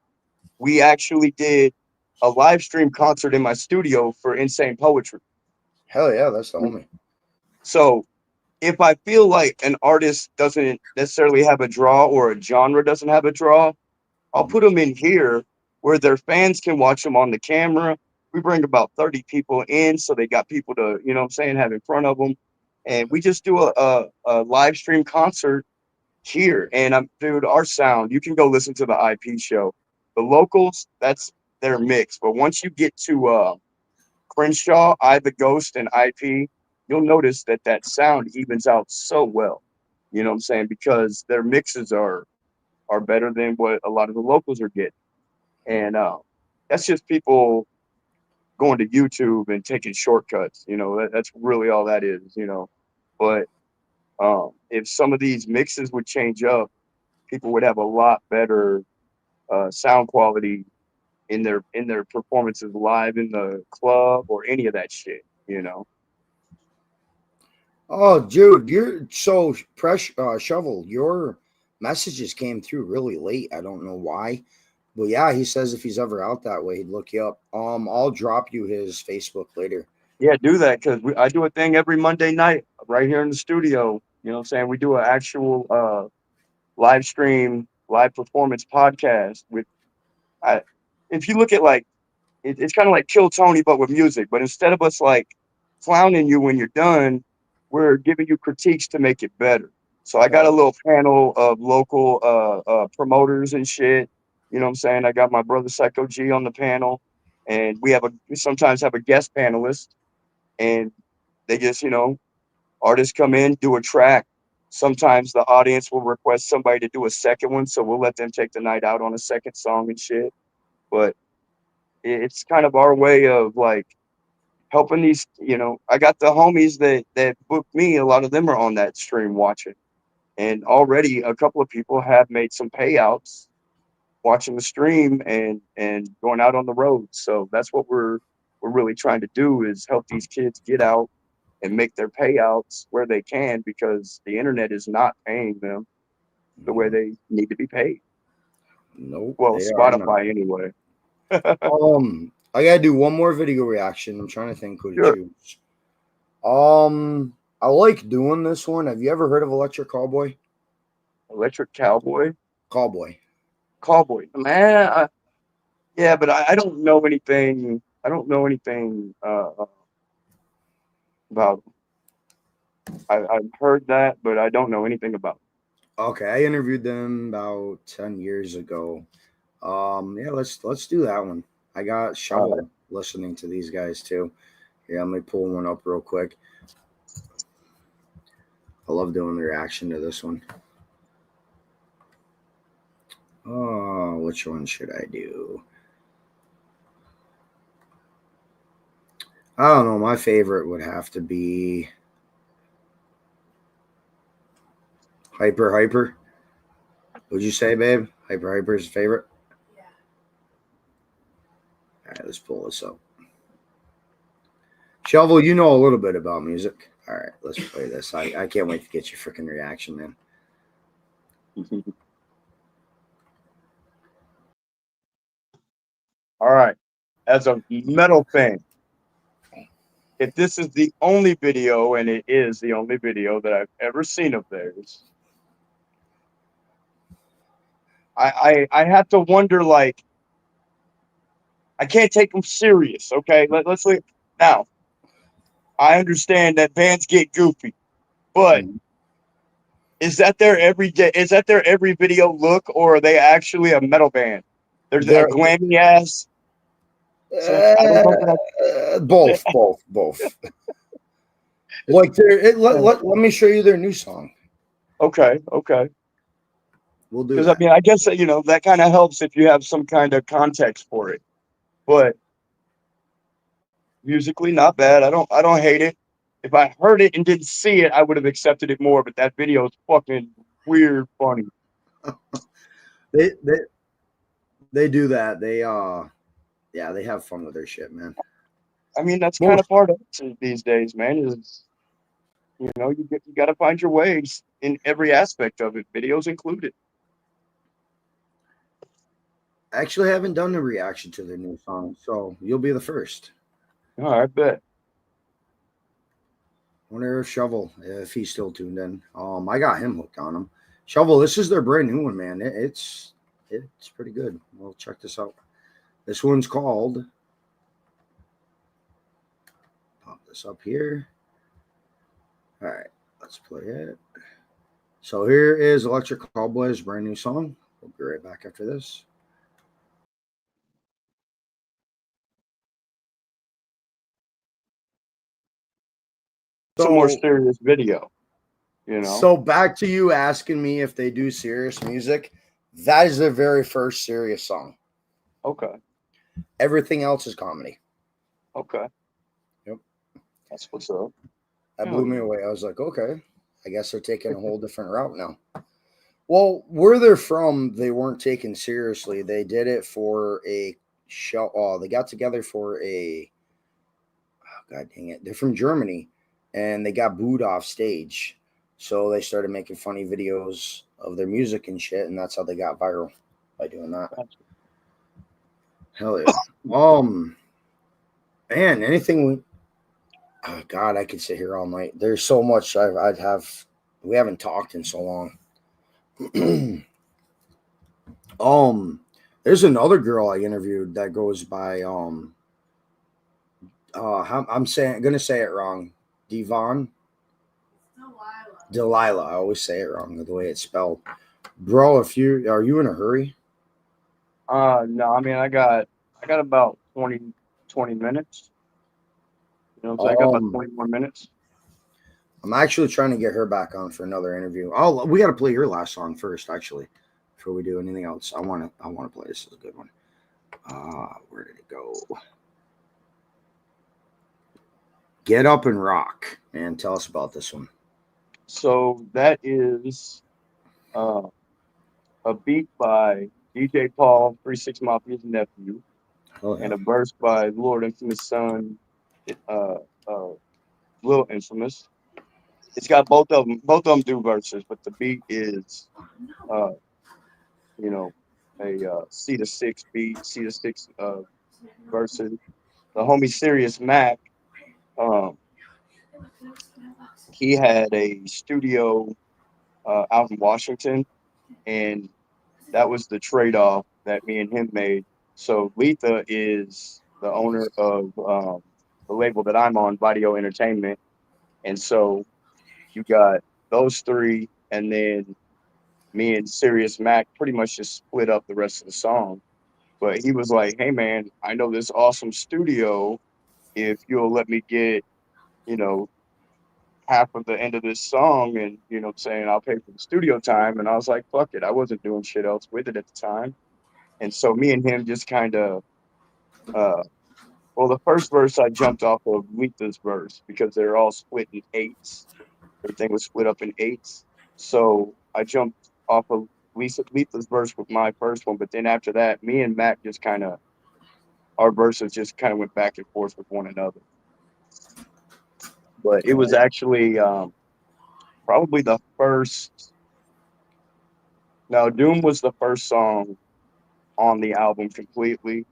We actually did a live stream concert in my studio for Insane Poetry. Hell yeah, that's the homie. So if I feel like an artist doesn't necessarily have a draw or a genre doesn't have a draw, I'll put them in here where their fans can watch them on the camera. We bring about 30 people in, so they got people to, you know what I'm saying, have in front of them. And we just do a live stream concert here. And dude, our sound, you can go listen to the IP show. The locals, that's their mix. But once you get to Crenshaw, I the Ghost, and IP, you'll notice that sound evens out so well. You know what I'm saying? Because their mixes are better than what a lot of the locals are getting. And that's just people going to YouTube and taking shortcuts. You know, that's really all that is, you know. But if some of these mixes would change up, people would have a lot better sound quality in their performances live in the club or any of that shit, you know. Oh, dude, you're so Shovel. Your messages came through really late. I don't know why, but yeah, he says if he's ever out that way, he'd look you up. I'll drop you his Facebook later. Yeah, do that because I do a thing every Monday night right here in the studio. You know what I'm saying? We do an actual live stream, live performance podcast with. If you look at like, it's kind of like Kill Tony, but with music. But instead of us like clowning you when you're done, we're giving you critiques to make it better. So I got a little panel of local promoters and shit. You know what I'm saying? I got my brother Psycho G on the panel, and we sometimes have a guest panelist, and they just, you know, artists come in, do a track. Sometimes the audience will request somebody to do a second one, so we'll let them take the night out on a second song and shit. But it's kind of our way of like helping these, you know, I got the homies that booked me. A lot of them are on that stream watching. And already a couple of people have made some payouts watching the stream and going out on the road. So that's what we're really trying to do is help these kids get out and make their payouts where they can, because the internet is not paying them the way they need to be paid. Nope. Well, Spotify anyway. I gotta do one more video reaction. I'm trying to think who to choose. I like doing this one. Have you ever heard of Electric Cowboy? Electric Cowboy? Cowboy. Man, yeah, but I don't know anything. I don't know anything about. I've heard that, but I don't know anything about it. Okay, I interviewed them about 10 years ago. Yeah, let's do that one. I got Shovel listening to these guys too. Yeah, let me pull one up real quick. I love doing the reaction to this one. Oh, which one should I do? I don't know. My favorite would have to be Hyper. Would you say, babe? Hyper is your favorite? Yeah. All right, let's pull this up. Shovel, you know a little bit about music. All right, let's play this. I can't wait to get your freaking reaction, man. All right. As a metal fan, if this is the only video, and it is the only video that I've ever seen of theirs, I have to wonder, like, I can't take them serious, okay? Let's look. Now, I understand that bands get goofy, but is that their everyday? Is that their every video look, or are they actually a metal band? There's a glammy ass. Both. Like, let me show you their new song. Okay. We'll do because that. I mean, I guess that, that kind of helps if you have some kind of context for it. But musically, not bad. I don't hate it. If I heard it and didn't see it, I would have accepted it more. But that video is fucking weird, funny. They do that. They they have fun with their shit, man. I mean, that's kind of part of it these days, man. Is you got to find your ways in every aspect of it, videos included. I actually haven't done a reaction to their new song, so you'll be the first. All right, I bet. Wonder if Shovel, if he's still tuned in. I got him hooked on him. Shovel, this is their brand new one, man. It's pretty good. Well, check this out. This one's called. Pop this up here. All right, let's play it. So here is Electric Cowboy's brand new song. We'll be right back after this. It's a more serious video, So back to you asking me if they do serious music. That is their very first serious song. Okay. Everything else is comedy. Okay. Yep. That's what's up. That blew me away. I was like, okay, I guess they're taking a whole different route now. Well, where they're from, they weren't taken seriously. They did it for a show. Oh, they got together for a. Oh, God dang it! They're from Germany, and they got booed off stage. So they started making funny videos of their music and shit, and that's how they got viral by doing that. Hell yeah. Man, anything. Oh God, I could sit here all night. There's so much I'd have. We haven't talked in so long. There's another girl I interviewed that goes by I'm gonna say it wrong. Delilah. I always say it wrong the way it's spelled. Bro, are you in a hurry? No, I mean I got about 20 minutes. You know what I'm saying? I got about 20 more minutes. I'm actually trying to get her back on for another interview. We got to play your last song first, actually, before we do anything else. I want to play. This is a good one. Where did it go? Get Up and Rock, man. Tell us about this one. So that is a beat by DJ Paul, 3-6 Mafia's nephew, and a verse by Lord Infamous' son, Lil Infamous. It's got both of them do verses, but the beat is, a C-6 beat, C-6 verses. The homie Serious Mac, he had a studio out in Washington, and that was the trade-off that me and him made. So Letha is the owner of the label that I'm on, Video Entertainment, And so you got those three, and then me and Sirius Mac pretty much just split up the rest of the song. But he was like, "Hey man, I know this awesome studio. If you'll let me get, you know, half of the end of this song, and you know what I'm saying, I'll pay for the studio time." And I was like, "Fuck it." I wasn't doing shit else with it at the time. And so me and him just kind of well, the first verse I jumped off of Letha's verse because they're all split in eights. Everything was split up in eights. So I jumped off of Letha's verse with my first one, but then after that, me and Mac just kind of, our verses just kind of went back and forth with one another. But it was actually probably the first. Now, Doom was the first song on the album completely.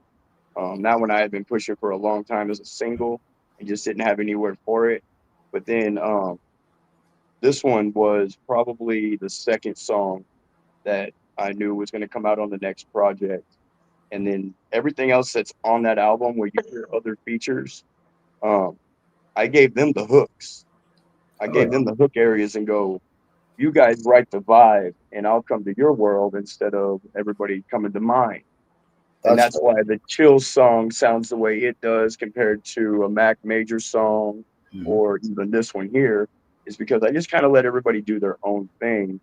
That one I had been pushing for a long time as a single and just didn't have anywhere for it. But then this one was probably the second song that I knew was going to come out on the next project. And then everything else that's on that album where you hear other features, I gave them the hooks. I gave them the hook areas and go, you guys write the vibe and I'll come to your world instead of everybody coming to mine. And that's why the Chill song sounds the way it does compared to a Mac Major song or even this one here, is because I just kind of let everybody do their own thing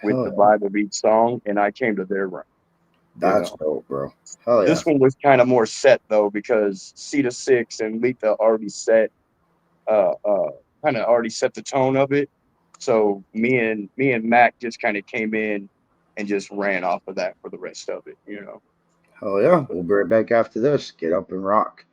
with the vibe of each song, and I came to their round. That's dope, bro. Hell yeah. This one was kind of more set though because Cedar Six and Letha already set kind of already set the tone of it. So me and Mac just kind of came in and just ran off of that for the rest of it, you know. Hell yeah. We'll be right back after this. Get up and rock.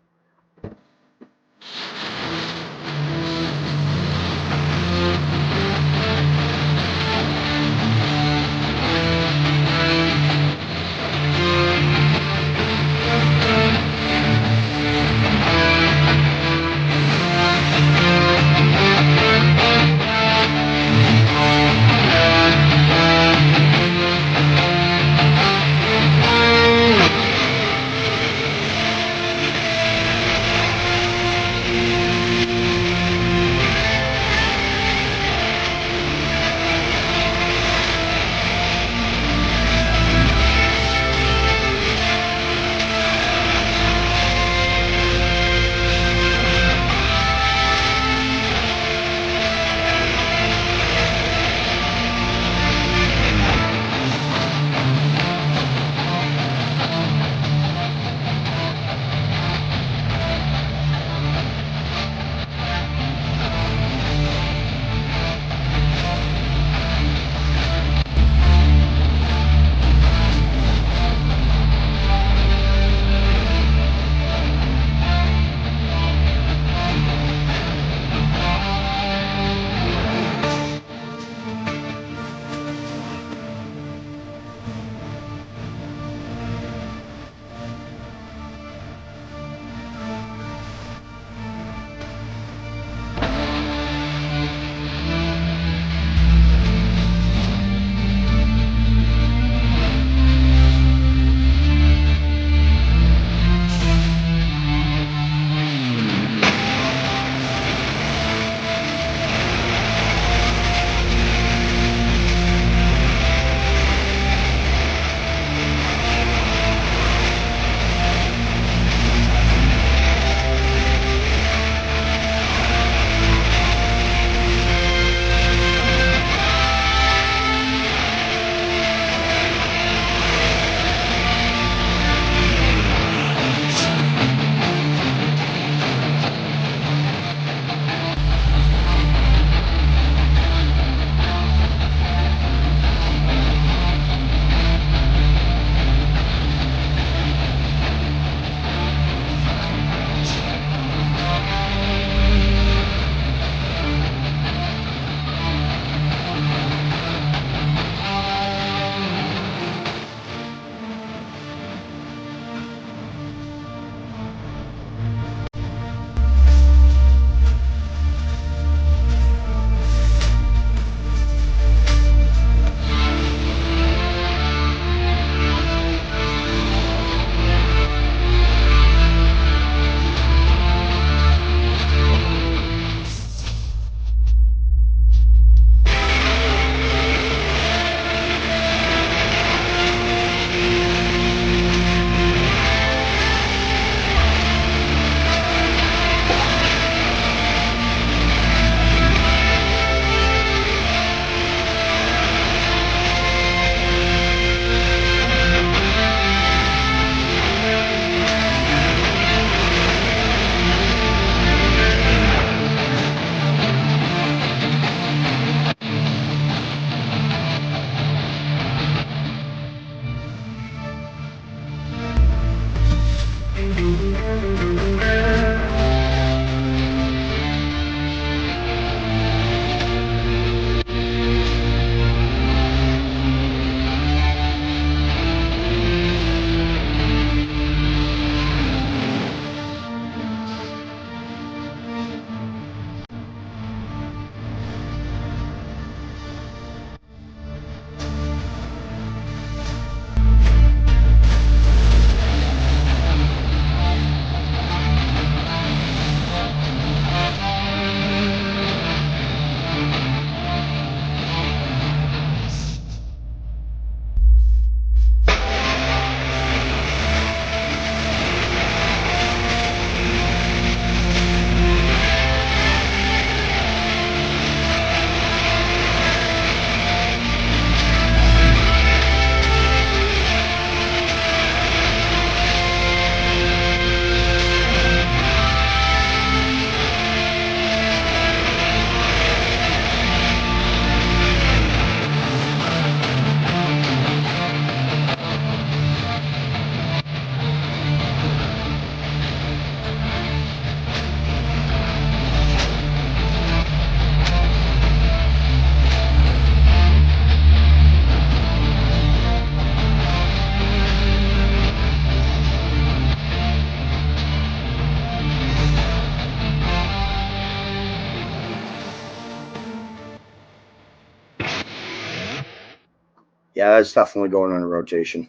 Yeah, that's definitely going on a rotation.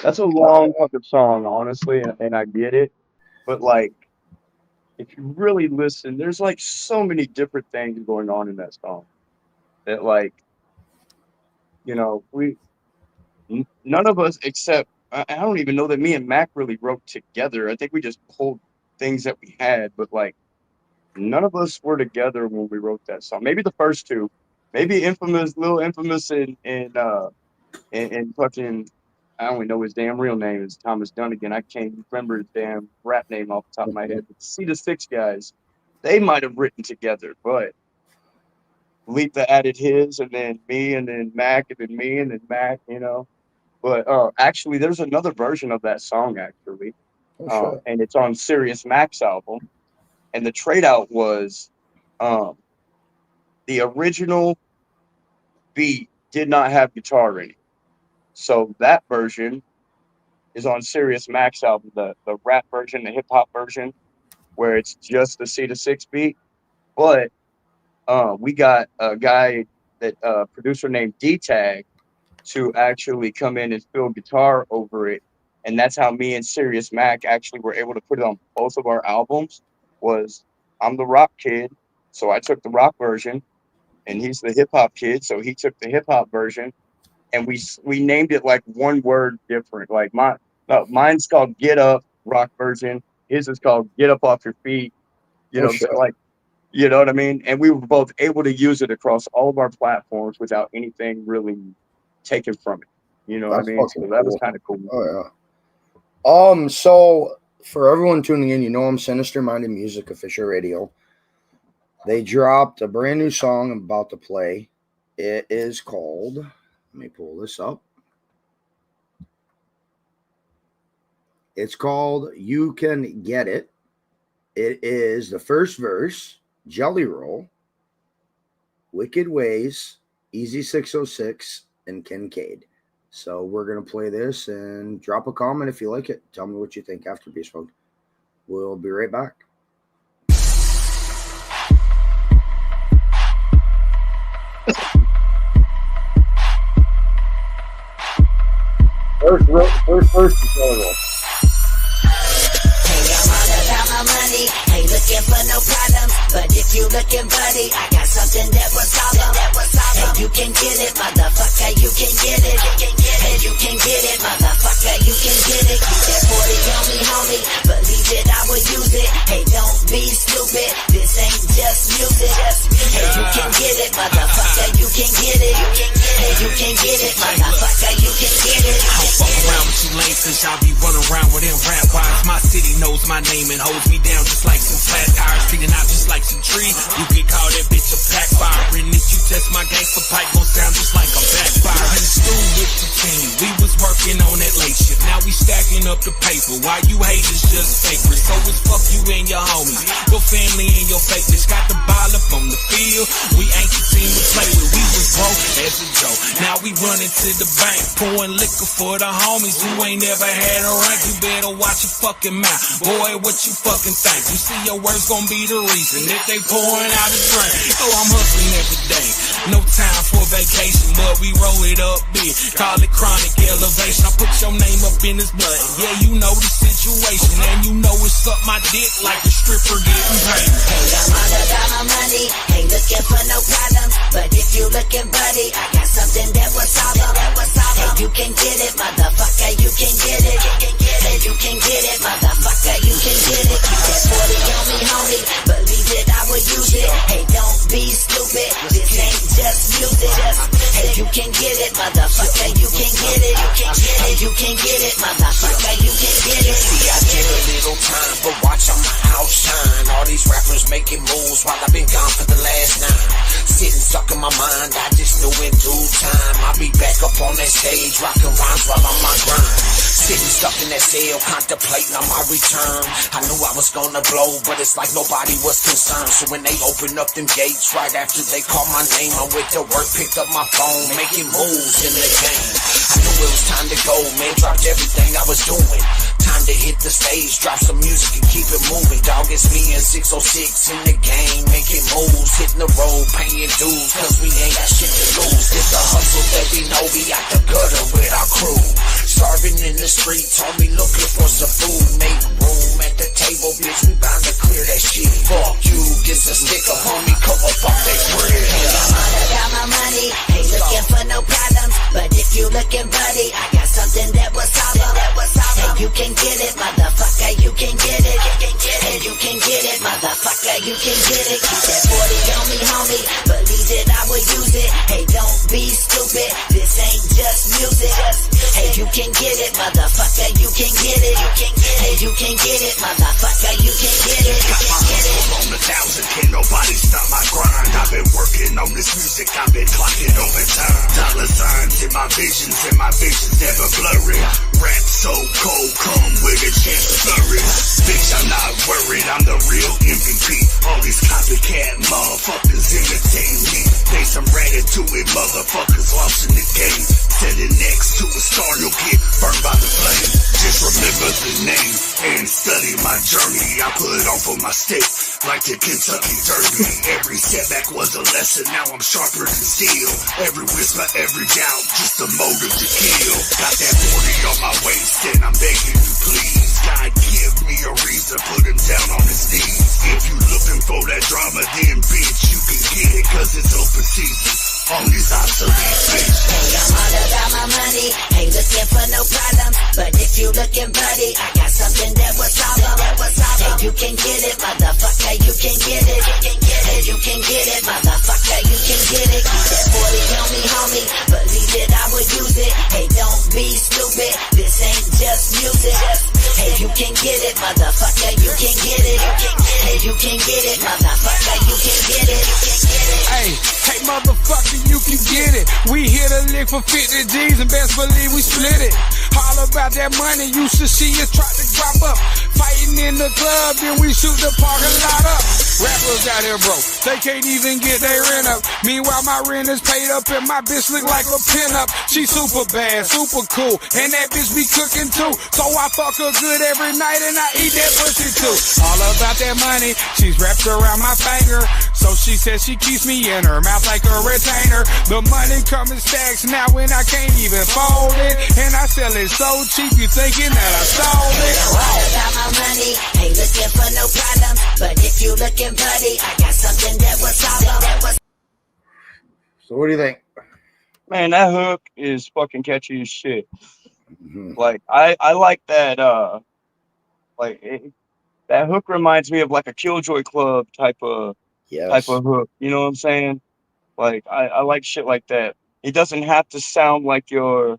That's a long fucking song, honestly, and I get it. But like, if you really listen, there's like so many different things going on in that song that like, you know, none of us except I don't even know that me and Mac really wrote together. I think we just pulled things that we had, but like none of us were together when we wrote that song. Maybe the first two, maybe Little Infamous and fucking I don't even know his damn real name is Thomas Dunnigan. I can't remember his damn rap name off the top of my head. But the C6 guys, they might have written together, but Letha added his, and then me, and then Mac, and then me, and then Mac, you know. But actually, there's another version of that song, actually. And it's on Sirius Mac's album. And the trade out was the original beat did not have guitar in it. So that version is on Sirius Mac's album, the rap version, the hip hop version, where it's just the C6 beat. But we got a guy that producer named D-Tag to actually come in and fill guitar over it. And that's how me and Sirius Mac actually were able to put it on both of our albums. Was I'm the rock kid, so I took the rock version, and he's the hip hop kid, so he took the hip hop version, and we named it like one word different. Like mine's called Get Up rock version, his is called Get Up Off Your Feet. You know, so like, you know what I mean? And we were both able to use it across all of our platforms without anything really taken from it. You know what I mean? So that was kind of cool. Oh yeah. So for everyone tuning in, you know I'm Sinister Minded Music Official Radio. They dropped a brand new song I'm about to play. It is called, let me pull this up. It's called You Can Get It. It is the first verse, Jelly Roll, Wicked Ways, Easy 606, and Kincaid. So we're going to play this and drop a comment if you like it. Tell me what you think after BeastMode. We'll be right back. First is Jelly Roll. Money, ain't looking for no problems, but if you looking buddy, I got something that will solve them. And you can get it, motherfucker, you can get it. And you can get it, motherfucker, you can get it. Keep that 40 on me, homie, believe it, I will use it. Hey, don't be stupid, this ain't just music. Hey, you can get it, motherfucker, you can get it. Hey, you can get it, motherfucker, you can get it. I don't fuck around with you lame, cause y'all be running around with them rap wise. My city knows my name and holds me down just like some flat tires, treating out just like some tree. You can call that bitch a backfire, and if you test my gangster pipe, gon' sound just like a backfire. In school with the team, we was working on that late shift. Now we stacking up the paper. Why you haters just fakers? So it's fuck you and your homies, your family and your fake bitch. Got the ball up on the field. We ain't the team to play with. We was broke as a joke. Now we running to the bank, pouring liquor for the homies who ain't never had a rank. You better watch your fucking mouth, boy. What you fucking think? You see your words gon' be the reason if they pouring out a drink. Oh, I'm hustling every day. No time for vacation, but we roll it up big. Call it chronic elevation. I put your name up in this blood. Yeah, you know the situation, and you know it's up my dick like a stripper getting paid. Hey, I'm all about my money, ain't looking for no problems, but if you looking buddy, I got something that will solve them. Hey, you can get it, motherfucker, you can get it. Hey, you can get it, motherfucker, you can get it. Keep that 40 on me, homie, believe it, I will use it. Hey, don't be stupid, this ain't just music. Hey, you can get it, motherfucker, you can get it. Hey, you can get it, motherfucker, you can get it. See, I get a little time, but watch on my house shine. All these rappers making moves while I've been gone for the last 9. Sitting stuck in my mind, I just knew in due time I'll be back up on that stage, rocking rhymes while on my grind. Sitting stuck in that cell, contemplating on my return. I knew I was gonna blow, but it's like nobody was concerned. So when they opened up them gates, right after they called my name, I went to work, picked up my phone, making moves in the game. I knew it was time to go, man, dropped everything I was doing. Time to hit the stage, drop some music and keep it moving. Dog, it's me and 606 in the game, making moves hitting the road, paying dues, cause we ain't got shit to lose. It's a hustle that we know, we out the gutter with our crew. Starving in the streets, homie, looking for some food. Make room at the table, bitch, we bound to clear that shit. Fuck you, get a sticker, homie, come up off that grill. Hey, I'm all about my money, ain't looking for no problems. But if you looking buddy, I got something that will solve them. And you can get it, motherfucker, you can get it. And you can get it, motherfucker, you can get it. Keep that 40 on me, homie, believe that I will use it. Hey, don't be stupid, this ain't just music. Hey, you can get it, motherfucker, you can get it. Hey, you can get it, motherfucker, you can get it. Got my hustle on 1,000, can't nobody stop my grind. I've been working on this music, I've been clocking overtime. Dollar signs in my visions, and my visions never blurry. Rap so cold, come with a chance to flourish. Bitch, I'm not worried, I'm the real MVP. All these copycat motherfuckers imitating me. They some ratatouille motherfuckers lost in the game. Sitting next to a star, you'll get burned by the flame. Just remember the name and study my journey. I put on for my state like the Kentucky Derby. Every setback was a lesson, now I'm sharper than steel. Every whisper, every doubt, just a motive to kill. Got that 40 on my waist and I'm begging you please. God give me a reason, put him down on his knees. If you looking for that drama, then bitch, you can get it, cause it's open season on these obsolete bitch. Hey, I'm all about my money, ain't looking for no problems. But if you looking buddy, I got something that will solve them. Hey, you can get it, motherfucker, you can get it. Hey, you can get it, motherfucker, you can get it. Keep that 40 on me, homie, believe that I will use it. Hey, don't be stupid, this ain't just music. Hey, you can get it, motherfucker, you can get it. Hey, you can get it, motherfucker, you can get it. Hey, motherfucker, you can get it. We hit a lick for 50 G's and best believe we split it. All about that money, you should see us try to drop up. Fighting in the club, then we shoot the parking lot up. Rappers out here broke, they can't even get their rent up. Meanwhile, my rent is paid up and my bitch look like a pinup. She super bad, super cool, and that bitch be cooking too. So I fuck her good every night and I eat that pussy too. All about that money, she's wrapped around my finger. So she says she keeps me in her mouth like a retainer. The money come in stacks now when I can't even fold it. And I sell it so cheap, you thinking that I stole it. I'm all about my money, ain't looking for no problems. But if you looking buddy, I got something that will solve them. So what do you think? Man, that hook is fucking catchy as shit. Like I like that that hook reminds me of like a Killjoy Club type of hook. You know what I'm saying? Like I like shit like that. It doesn't have to sound like your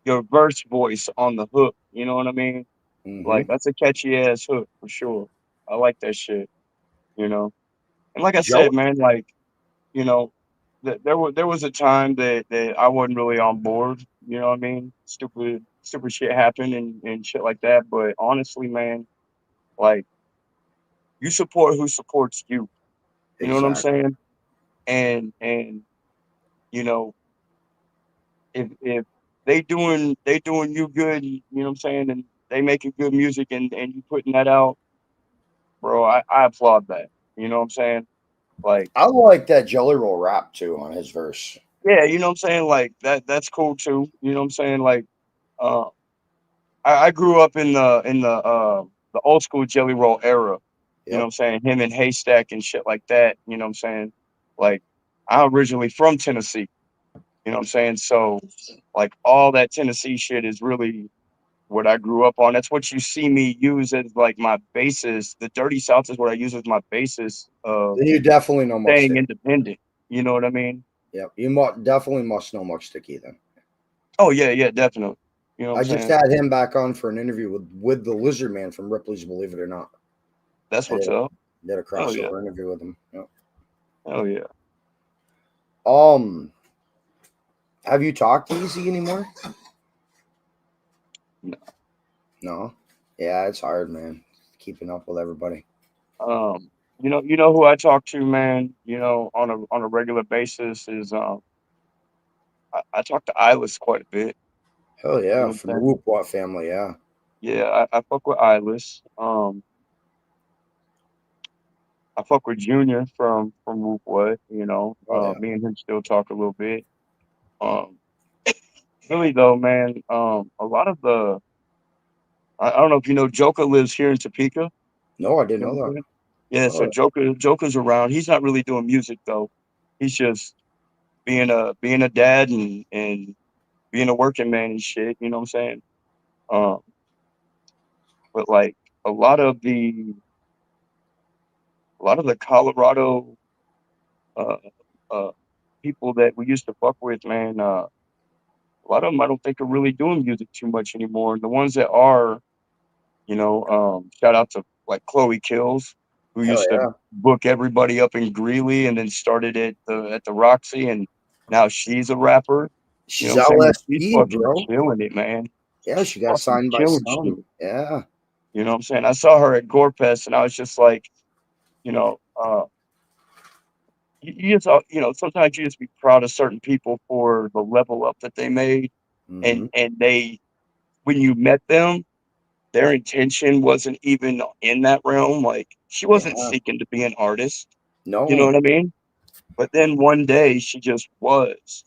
verse voice on the hook. You know what I mean? Like that's a catchy ass hook for sure. I like that shit. You know, and like I said, man, like you know, there was a time that I wasn't really on board. You know what I mean? Stupid shit happened and shit like that. But honestly, man, like you support who supports you. You know what I'm saying? And you know, if they doing you good, you know what I'm saying, and they making good music and you putting that out, bro, I applaud that. You know what I'm saying? Like I like that Jelly Roll rap too on his verse. yeah, you know what I'm saying? Like that's cool too. You know what I'm saying? Like I grew up in the old school Jelly Roll era. You know what I'm saying? Him and Haystack and shit like that. You know what I'm saying? Like I'm originally from Tennessee. You know what I'm saying? So like all that Tennessee shit is really what I grew up on. That's what you see me use as like my basis. The Dirty South is what I use as my basis of Then you definitely know Muck staying Sticky. independent. You know what I mean? Yep, you definitely must know Muck Sticky then. Oh yeah, definitely. You know what I I'm just saying? had him back on for an interview with the Lizard Man from Ripley's Believe It or Not. That's what's up. Did a Oh, yeah. crossover interview with him. Yep. Oh yeah. Have you talked to Easy anymore? No. No? Yeah, it's hard, man. Keeping up with everybody. You know who I talk to, man, you know, on a regular basis is I talk to Eyeless quite a bit. Hell You know yeah, what I'm from the saying? Whoop What family, yeah. Yeah, I fuck with Eyeless. I fuck with Junior from Root Boy, you know. Oh, yeah. Me and him still talk a little bit. Um, really though, man, a lot of the I don't know if you know Joker lives here in Topeka. No, I didn't You know know what I'm that. saying? Yeah, so Oh, Joker's around. He's not really doing music though. He's just being a dad and being a working man and shit, you know what I'm saying? Um, but like a lot of the a lot of the Colorado uh uh people that we used to fuck with, man, a lot of them I don't think are really doing music too much anymore. The ones that are, shout out to like Chloe Kills, who hell used to yeah. book everybody up in Greeley and then started at the Roxy, and now she's a rapper. You know She's what I'm saying? And she's LSP, fucking bro. killing it, man. Yeah, she got Fucking signed by killing shit. some. Yeah. You know what I'm saying? I saw her at Gorefest and I was just like, you know, you just, sometimes you just be proud of certain people for the level up that they made. Mm-hmm. And when you met them, their intention wasn't even in that realm. Like she wasn't Yeah. seeking to be an artist. You know No. what I mean? But then one day she just was.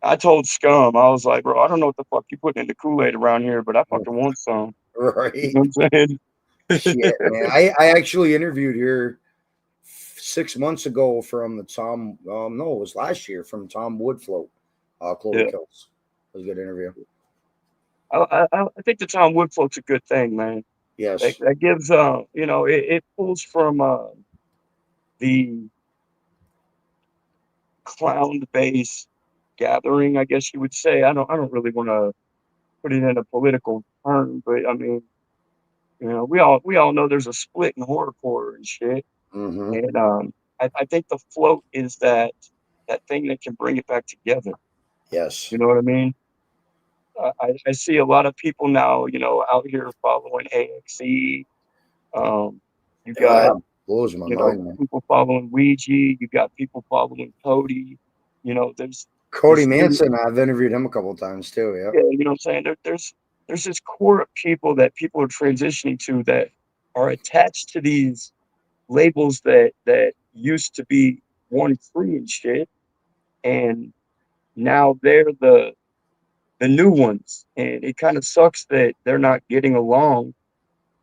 I told Scum, I was like, bro, I don't know what the fuck you putting in the Kool-Aid around here, but I fucking want some. You Right. know what I'm saying? Shit, man. I actually interviewed her 6 months ago from the Tom. No, it was last year from Tom Woodfloat. Chloe Yeah. Kills. It was a good interview. I think the Tom Woodfloat's a good thing, man. Yes. That gives it pulls from the clown based gathering, I guess you would say. I don't really want to put it in a political term, but I mean, we all know there's a split in horrorcore and shit. Mm-hmm. And I think the float is that thing that can bring it back together. Yes. You know what I mean? I see a lot of people now, out here following AXE. You got, Yeah. Blows my mind, man. people following Ouija. You got people following Cody. There's Cody this new, Manson, I've interviewed him a couple of times too. yeah, Yep. you know what I'm saying? There's this core of people that people are transitioning to that are attached to these labels that used to be one free and shit, and now they're the new ones, and it kind of sucks that they're not getting along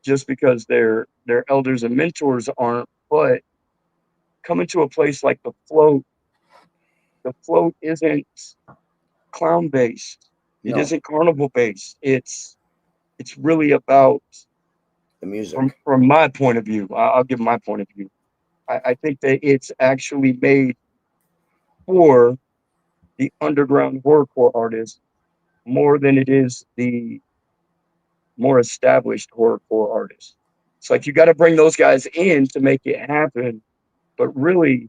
just because their elders and mentors aren't. But coming to a place like the float isn't clown based. It No, isn't carnival based. It's really about, the from music. from my point of view. I'll give my point of view. I think that it's actually made for the underground horrorcore artist more than it is the more established horrorcore artist. It's like you got to bring those guys in to make it happen. But really,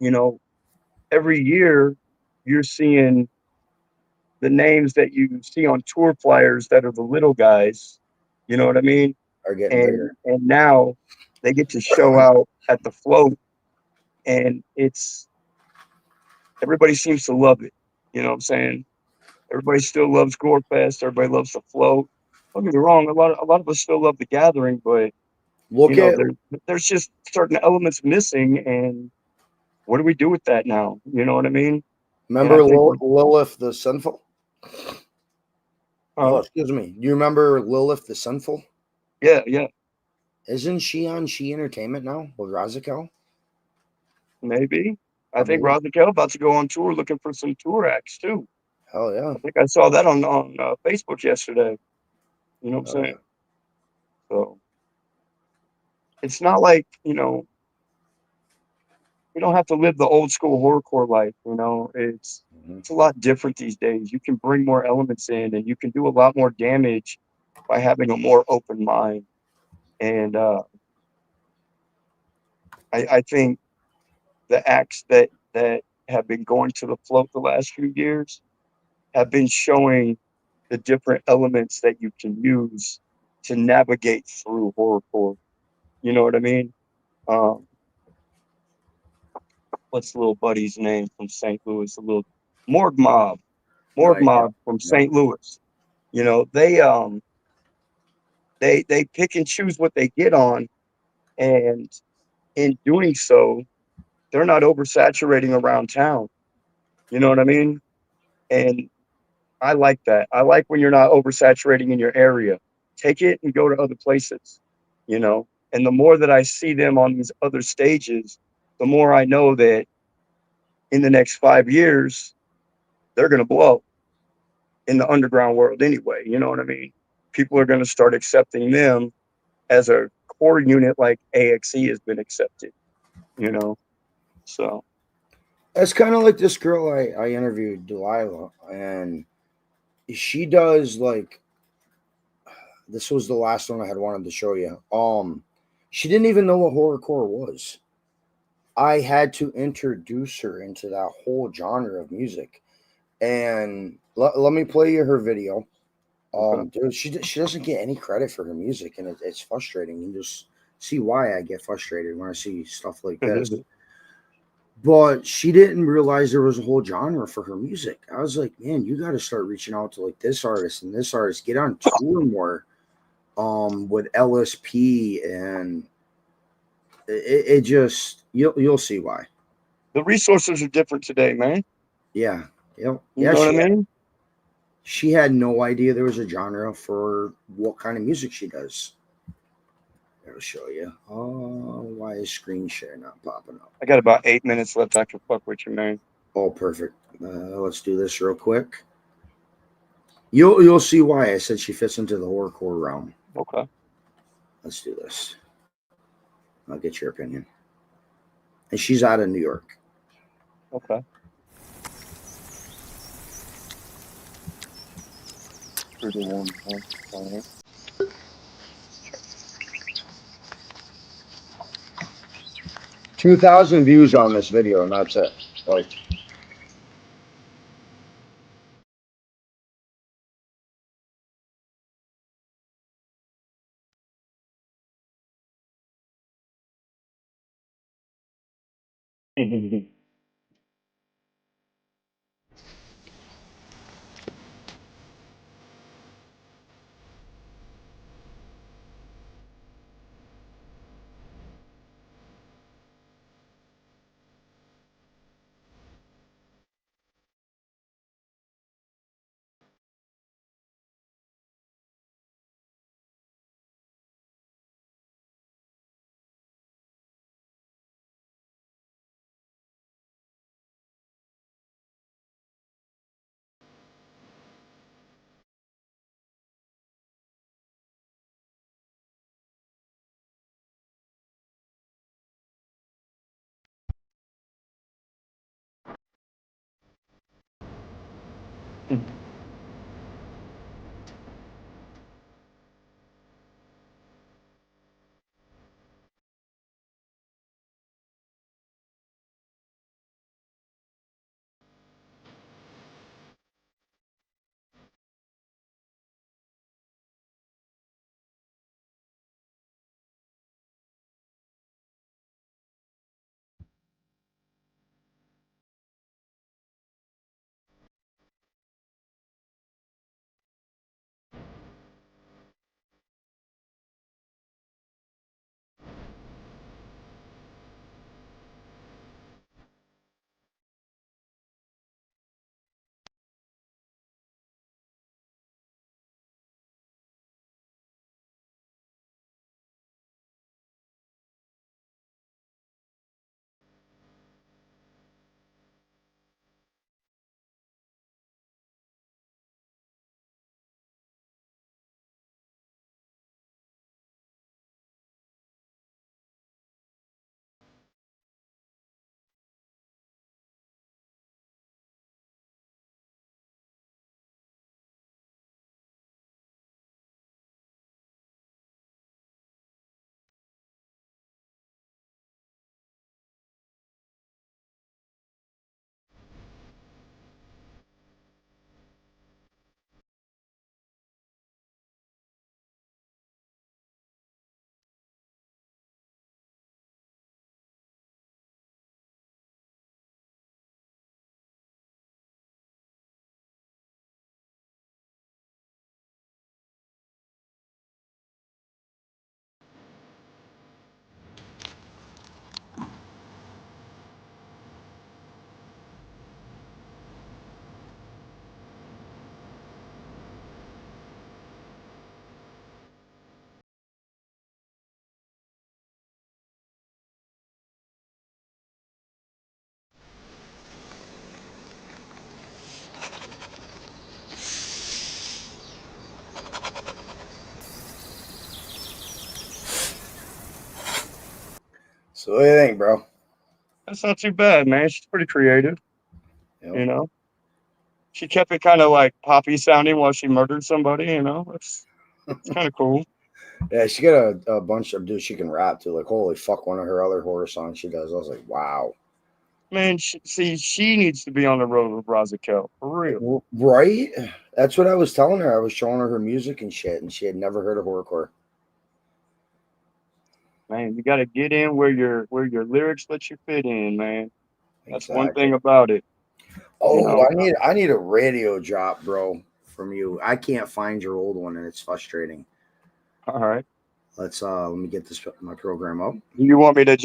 you know, every year you're seeing the names that you see on tour flyers that are the little guys. You know what I mean? Are getting bigger. And now they get to show out at the float, and it's everybody seems to love it. You know what I'm saying? Everybody still loves Gorefest. Everybody loves the float. Don't get me wrong, a lot of us still love the gathering, but Look at there's just certain elements missing, and what do we do with that now? You know what I mean? And I remember think Lilith the Sinful? Oh, uh, excuse me. Do you remember Lilith the Sinful? yeah, Isn't she on She Entertainment now with Razakel? maybe. I I think believe. Razakel about to go on tour looking for some tour acts too. Hell yeah. I think I saw that on Facebook yesterday. You know what I'm Oh saying? yeah. So it's not like, you don't have to live the old school horrorcore life. Mm-hmm. It's a lot different these days. You can bring more elements in, and you can do a lot more damage by having a more open mind. And I think the acts that have been going to the float the last few years have been showing the different elements that you can use to navigate through horrorcore. You know what I mean? Um, what's the little buddy's name from St. Louis? A little Morgue Mob, No Morgue idea. Mob from No. St. Louis. They pick and choose what they get on, and in doing so, they're not oversaturating around town. You know what I mean? And I like that. I like when you're not oversaturating in your area. Take it and go to other places, you know? And the more that I see them on these other stages, the more I know that in the next 5 years, they're going to blow in the underground world anyway. You know what I mean? People are going to start accepting them as a core unit like AXE has been accepted, you know? So. That's kind of like this girl I interviewed, Delilah, and she does like this was the last one I had wanted to show you. She didn't even know what horrorcore was. I had to introduce her into that whole genre of music, and let me play you her video. Dude, she doesn't get any credit for her music, and it's frustrating. You just see why I get frustrated when I see stuff like this. But she didn't realize there was a whole genre for her music. I was like, man, you got to start reaching out to like this artist and this artist. Get on tour more, with LSP, and it just you'll see why. The resources are different today, man. Yeah, yep, You yeah. know what I mean? She had no idea there was a genre for what kind of music she does. I'll show you. Oh, why is screen share not popping up? I got about 8 minutes left. I can fuck with you, man. Oh, perfect. Let's do this real quick. You'll see why I said she fits into the horrorcore realm. Okay. Let's do this. I'll get your opinion. And she's out of New York. Okay. 2,000 views on this video, and that's it. Like, So what do you think, bro? That's not too bad, man. She's pretty creative. Yep. You know, she kept it kind of like poppy sounding while she murdered somebody. You know, it's kind of cool. Yeah, she got a bunch of dudes she can rap to. Like, holy fuck, one of her other horror songs she does. I was like, wow. Man, she needs to be on the road with Razakel for real. Right? That's what I was telling her. I was showing her music and shit, and she had never heard of horrorcore. Man, you got to get in where your lyrics let you fit in, man. That's one Exactly. thing about it. Oh, You know, I need a radio drop, bro, from you. I can't find your old one, and it's frustrating. all right. Let me get my program up. Do you want me to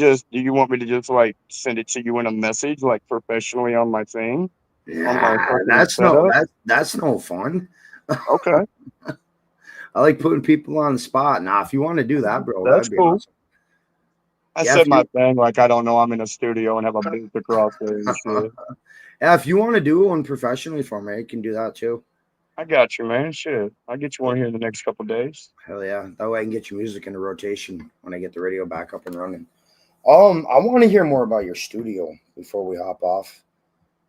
just like send it to you in a message, like professionally on my thing, on my Nah, fucking setup? that's no fun. Okay, I like putting people on the spot. Now, if you want to do that, bro, that's that'd be cool. awesome. I Yeah, said if my you thing, like I don't know I'm in a studio and have a booth across there and shit. yeah, if you want to do one professionally for me, you can do that too. I got you, man. Shit, I'll get you one here in the next couple days. Hell yeah. That way I can get your music into rotation when I get the radio back up and running. I want to hear more about your studio before we hop off.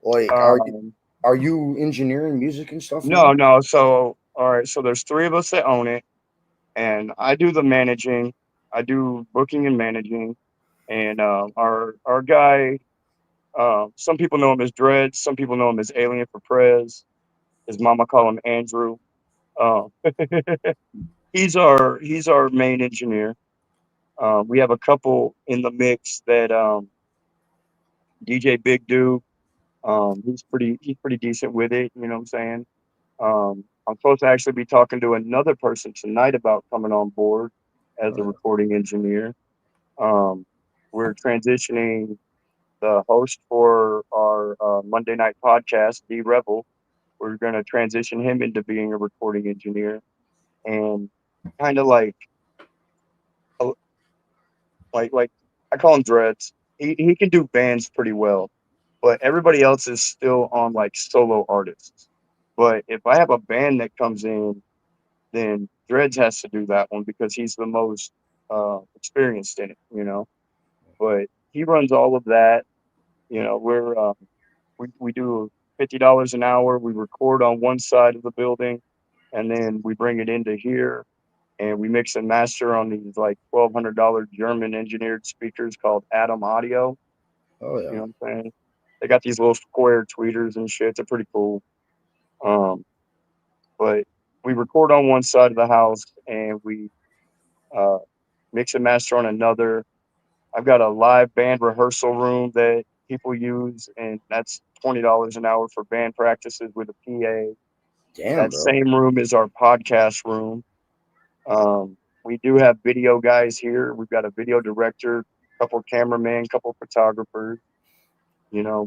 Like, Um, are you engineering music and stuff now? no. So, all right. So there's three of us that own it, and I do the managing. I do booking and managing, and our guy. Some people know him as Dread. Some people know him as Alien for Prez. His mama call him Andrew. Um, he's our main engineer. We have a couple in the mix that DJ Big Dude. He's pretty decent with it. You know what I'm saying? I'm supposed to actually be talking to another person tonight about coming on board as a recording engineer. Um, we're transitioning the host for our Monday night podcast, D Rebel. We're going to transition him into being a recording engineer, and kind of uh, like I call him Dreads. He can do bands pretty well, but everybody else is still on like solo artists. But if I have a band that comes in, then Dreads has to do that one because he's the most experienced in it, you know. But he runs all of that. You know, we do $50 an hour. We record on one side of the building, and then we bring it into here, and we mix and master on these like $1,200 German engineered speakers called Atom Audio. Oh You yeah. know what I'm saying? They got these little square tweeters and shit. They're pretty cool. Um, but we record on one side of the house, and we uh, mix and master on another. I've got a live band rehearsal room that people use, and that's $20 an hour for band practices with a PA. Damn, That bro. same room is our podcast room. We do have video guys here. We've got a video director, couple cameramen, couple photographers. You know,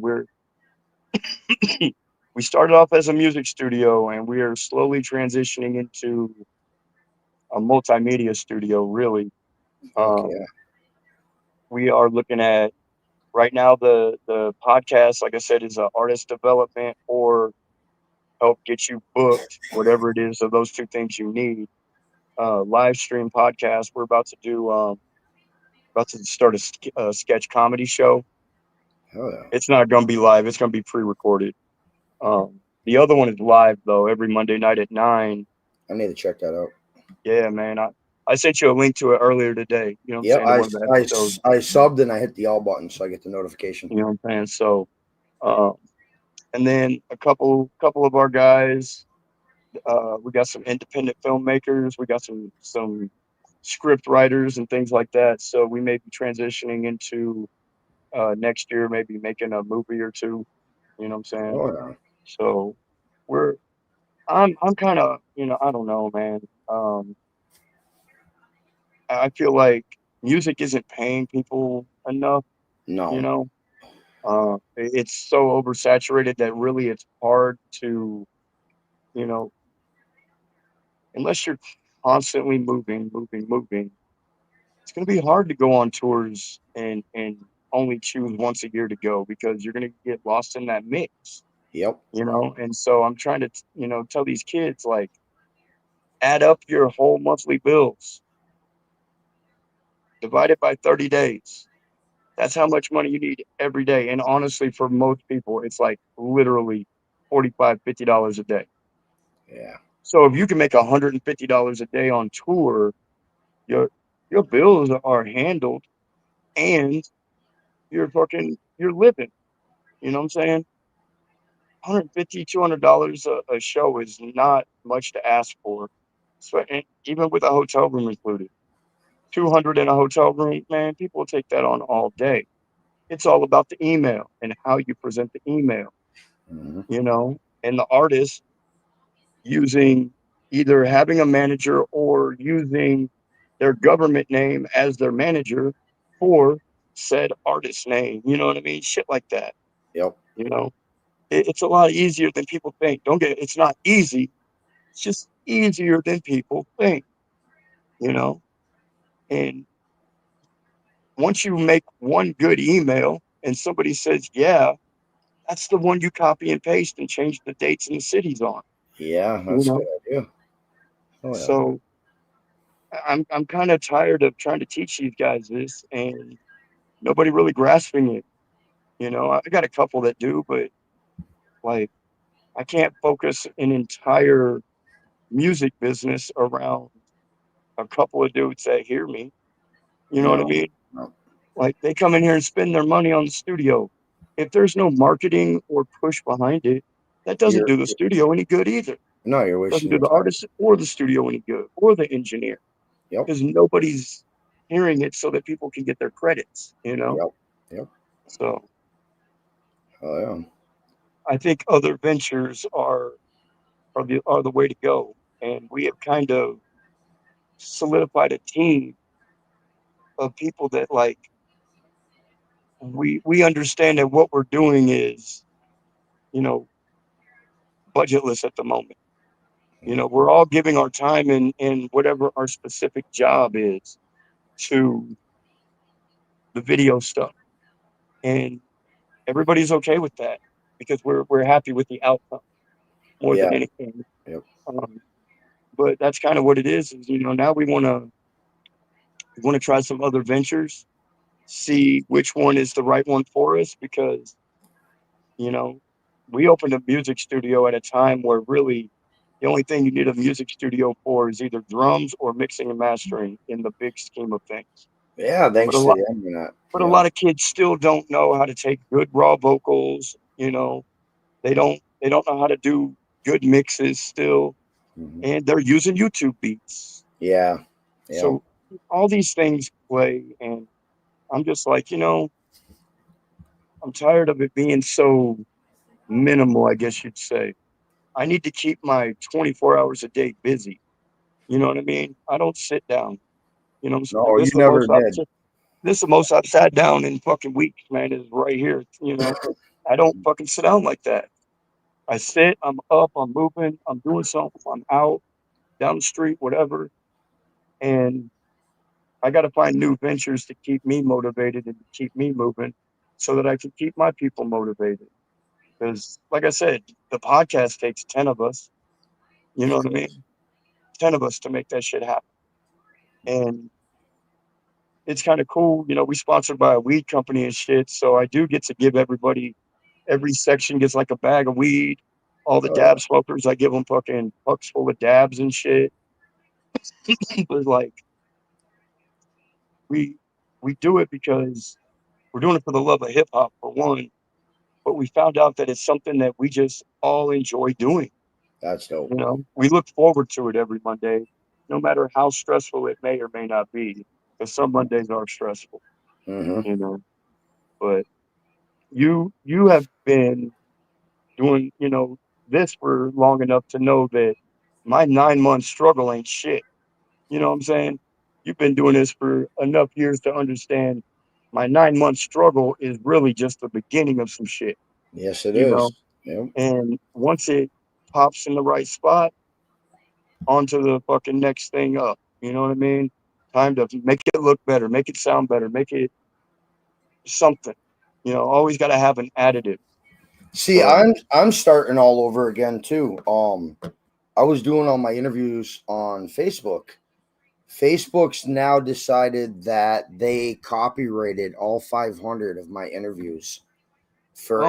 we started off as a music studio, and we are slowly transitioning into a multimedia studio. Really, Okay. Yeah. we are looking at right now the podcast, like I said, is artist development or help get you booked, whatever it is of those two things you need. Live stream podcast. We're about to start a sketch comedy show. Hell yeah. It's not going to be live. It's going to be pre-recorded. The other one is live though, every Monday night at 9. I need to check that out. Yeah, man. I sent you a link to it earlier today. You know what I'm Yeah, saying? To one of the episodes. I subbed and I hit the all button so I get the notification. You know what I'm saying? So, and then a couple of our guys. We got some independent filmmakers. We got some script writers and things like that. So we may be transitioning into next year, maybe making a movie or two. You know what I'm saying? Oh yeah. So we're I'm kind of, I don't know, man. I feel like music isn't paying people enough. You No. know, it's so oversaturated that really it's hard to, you know, unless you're constantly moving. It's going to be hard to go on tours and only choose once a year to go because you're going to get lost in that mix. Yep. You know, and so I'm trying to, tell these kids like add up your whole monthly bills, divide it by 30 days. That's how much money you need every day. And honestly, for most people, it's like literally $45, $50 a day. Yeah. So if you can make $150 a day on tour, your your bills are handled and you're living. You know what I'm saying? $150, $200 a show is not much to ask for. So and even with a hotel room included. 200 in a hotel room, man, people will take that on all day. It's all about the email and how you present the email, you know, and the artist using either having a manager or using their government name as their manager for said artist name. You know what I mean? Shit like that. Yep. You know, it's a lot easier than people think. Don't get it's not easy. It's just easier than people think, you know. And once you make one good email and somebody says, yeah, that's the one you copy and paste and change the dates and the cities on, Yeah, you that's a know. good idea. Oh yeah. So I'm kind of tired of trying to teach these guys this and nobody really grasping it. You know, I got a couple that do, but like I can't focus an entire music business around a couple of dudes that hear me. You know what I No. mean? No. Like they come in here and spend their money on the studio. If there's no marketing or push behind it, that doesn't do the studio any good either. No, you're Doesn't wasting do your the time. artist or the studio any good or the engineer Yep. because nobody's hearing it so that people can get their credits, you know? Yep. Yep. So Oh yeah. I think other ventures are the way to go. And we have kind of solidified a team of people that like we understand that what we're doing is, you know, budgetless at the moment. You know, we're all giving our time in whatever our specific job is to the video stuff. And everybody's okay with that because we're happy with the outcome more Yeah. than anything. Yep. Um, but that's kind of what it is, you know, now we want to try some other ventures, see which one is the right one for us because, you know, we opened a music studio at a time where really the only thing you need a music studio for is either drums or mixing and mastering in the big scheme of things. Yeah. But a Thanks to lot, the internet. but a Yeah. lot of kids still don't know how to take good raw vocals. You know, they don't know how to do good mixes still, and they're using YouTube beats. Yeah. Yeah. So all these things play, and I'm just like, you know, I'm tired of it being so minimal, I guess you'd say. I need to keep my 24 hours a day busy. You know what I mean? I don't sit down. You know, No, this you is the never most I've did. this is the most I've sat down in fucking weeks, man. Is right here. You know, I don't fucking sit down like that. I sit. I'm up. I'm moving. I'm doing something. I'm out down the street, whatever. And I got to find new ventures to keep me motivated and to keep me moving, so that I can keep my people motivated. Because, like I said, the podcast takes 10 of us. You know what I mean? 10 of us to make that shit happen. And it's kind of cool. You know, we sponsored by a weed company and shit. So I do get to give everybody, every section gets like a bag of weed. All the dab smokers, I give them fucking pucks full of dabs and shit. But like, we we do it because we're doing it for the love of hip hop for one. But we found out that it's something that we just all enjoy doing. That's dope. You know, we look forward to it every Monday, no matter how stressful it may or may not be. Because some Mondays are stressful, Mm-hmm. you know. But you have been doing, you know, this for long enough to know that my 9 month struggle ain't shit. You know what I'm saying? You've been doing this for enough years to understand my 9 month struggle is really just the beginning of some shit, Yes, it you is. know? Yep. And once it pops in the right spot, onto the fucking next thing up. You know what I mean? Time to make it look better, make it sound better, make it something. You know, always got to have an additive. See, So, I'm starting all over again too. I was doing all my interviews on Facebook Facebook's now decided that they copyrighted all 500 of my interviews for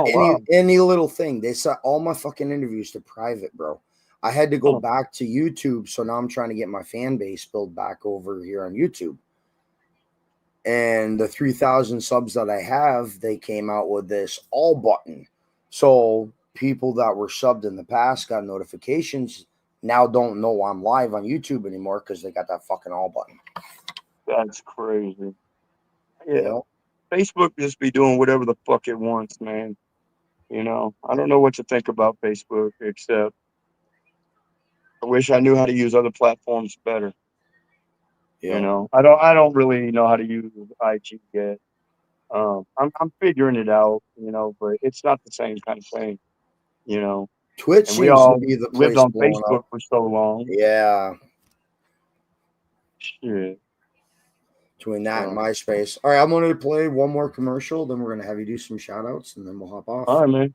any little thing. They set all my fucking interviews to private, bro. I had to go back to YouTube, so now I'm trying to get my fan base built back over here on YouTube. And the 3,000 subs that I have, they came out with this all button. So people that were subbed in the past got notifications. Now don't know I'm live on YouTube anymore because they got that fucking all button. That's crazy. Yeah. Facebook just be doing whatever the fuck it wants, man. You know, I don't know what to think about Facebook, except I wish I knew how to use other platforms better. Yeah. You know, I don't really know how to use IG yet. I'm figuring it out, you know, but it's not the same kind of thing, you know. Twitch And we seems to all be the lived place on blowing Facebook up. for so long. Yeah. Shit. Between that and MySpace. All right, I'm going to play one more commercial. Then we're going to have you do some shout outs and then we'll hop off. All right, man.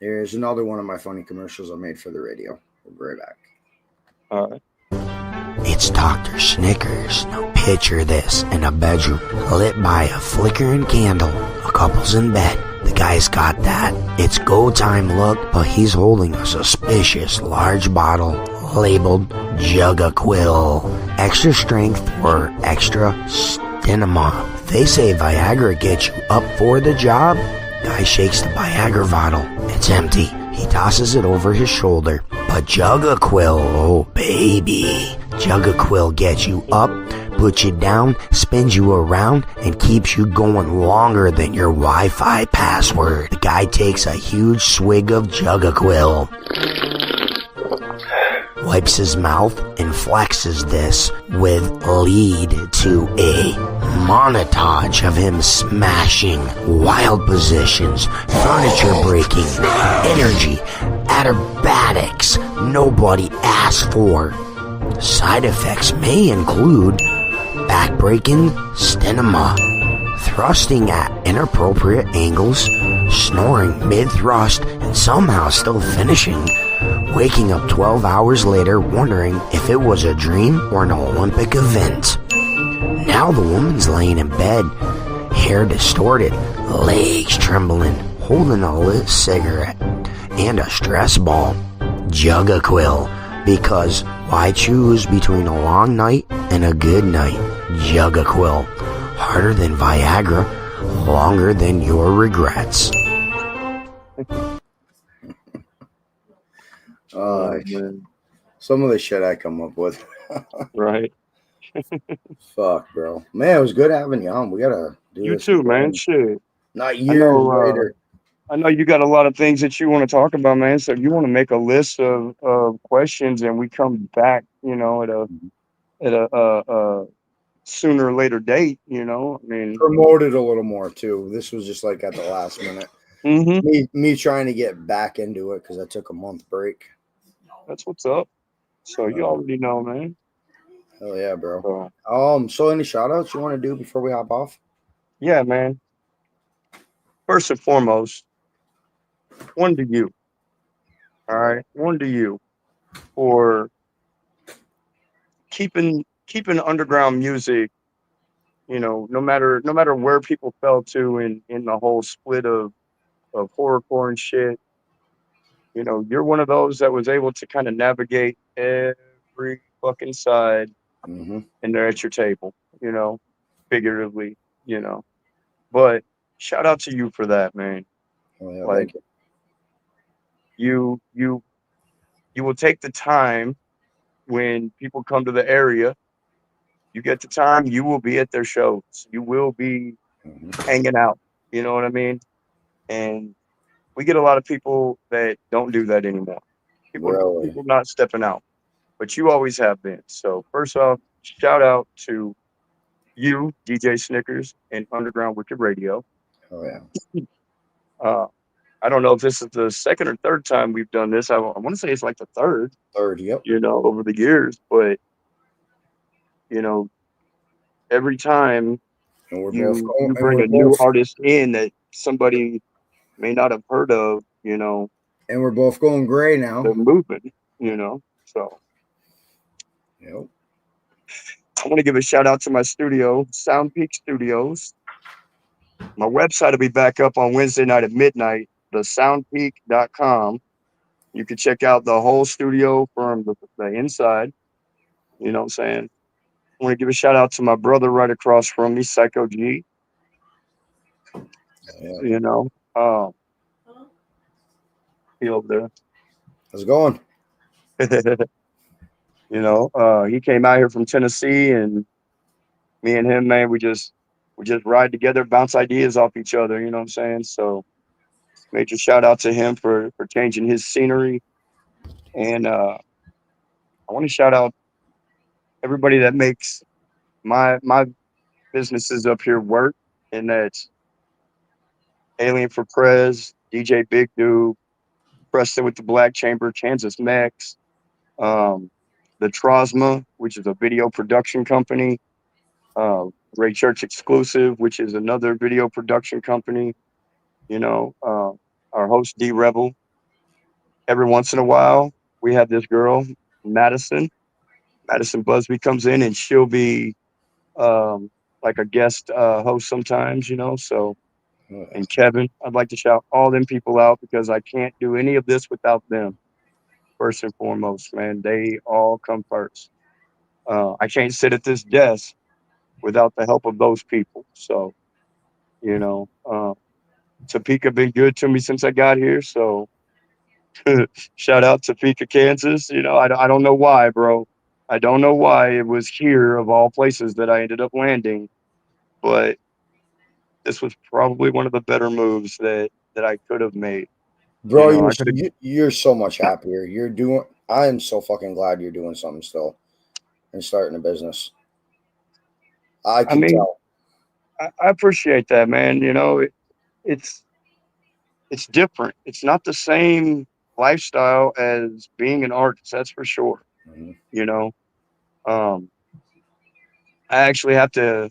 Here's another one of my funny commercials I made for the radio. We'll be right back. All right. It's Dr. Snickers. Now picture this in a bedroom lit by a flickering candle. A couple's in bed. The guy's got that it's go time look, but he's holding a suspicious large bottle labeled Jugaquil. Extra strength or extra stinema. They say Viagra gets you up for the job. Guy shakes the Viagra bottle. It's empty. He tosses it over his shoulder. But Jugaquil, oh baby. Jugaquil gets you up, puts you down, spins you around, and keeps you going longer than your Wi-Fi password. The guy takes a huge swig of Jugaquil, wipes his mouth, and flexes this with lead to a montage of him smashing wild positions, furniture breaking, energy, acrobatics nobody asked for. Side effects may include backbreaking stinema, thrusting at inappropriate angles, snoring mid-thrust, and somehow still finishing, waking up 12 hours later wondering if it was a dream or an Olympic event. Now the woman's laying in bed, hair distorted, legs trembling, holding a lit cigarette and a stress ball. Jugaquil, because why choose between a long night and a good night? Jugaquil, harder than Viagra, longer than your regrets. Some of the shit I come up with. Right. Fuck, bro. Man, it was good having you on. We gotta do You this too, again. man. Shit. Not years later. I know you got a lot of things that you want to talk about, man. So if you want to make a list of questions and we come back, you know, at a sooner or later date, you know, I mean, Promote it a little more too. This was just like at the last minute. Me trying to get back into it because I took a month break. That's what's up. So you already know, man. Hell yeah, bro. So any shout outs you want to do before we hop off? Yeah, man. First and foremost, one to you. All right. One to you for keeping underground music, you know, no matter where people fell to in the whole split of horrorcore and shit. You know, you're one of those that was able to kind of navigate every fucking side, and they're at your table, you know, figuratively, you know. But shout out to you for that, man. Oh, yeah, like thank you will take the time when people come to the area. You get the time, you will be at their shows. You will be hanging out. You know what I mean? And we get a lot of people that don't do that anymore. People not stepping out. But you always have been. So first off, shout out to you, DJ Snickers, and Underground Wicked Radio. Oh yeah. I don't know if this is the second or third time we've done this. I want to say it's like the third. Yep. You know, over the years, but you know, every time you bring a new artist in that somebody may not have heard of, you know. And we're both going gray now. They're moving, you know. So Yep. I want to give a shout out to my studio, Sound Peak Studios. My website will be back up on Wednesday night at midnight, thesoundpeak.com. You can check out the whole studio from the inside. You know what I'm saying? I want to give a shout out to my brother right across from me, Psycho G. Yeah. You know, he over there. How's it going? You know, he came out here from Tennessee, and me and him, man, we just ride together, bounce ideas off each other. You know what I'm saying? So major shout out to him for changing his scenery, and I want to shout out everybody that makes my businesses up here work, and that's Alien for Prez, DJ Big Dude, Preston with the Black Chamber, Kansas Mex, um, the Trosma, which is a video production company, uh, Ray Church Exclusive, which is another video production company. You know, our host D Rebel. Every once in a while, we have this girl, Madison. Madison Busby comes in, and she'll be um, like a guest host sometimes. You know, so and Kevin, I'd like to shout all them people out because I can't do any of this without them. First and foremost, man, they all come first. I can't sit at this desk without the help of those people. So, you know, Topeka been good to me since I got here. So, shout out Topeka, Kansas. You know, I don't know why, bro. I don't know why it was here of all places that I ended up landing, but this was probably one of the better moves that I could have made. You Bro, know, I could have. you're so much happier. You're doing. I am so fucking glad you're doing something still and starting a business. I I can mean, tell. I appreciate that, man. You know, it's it's different. It's not the same lifestyle as being an artist. That's for sure. Mhm. You know, um, I actually have to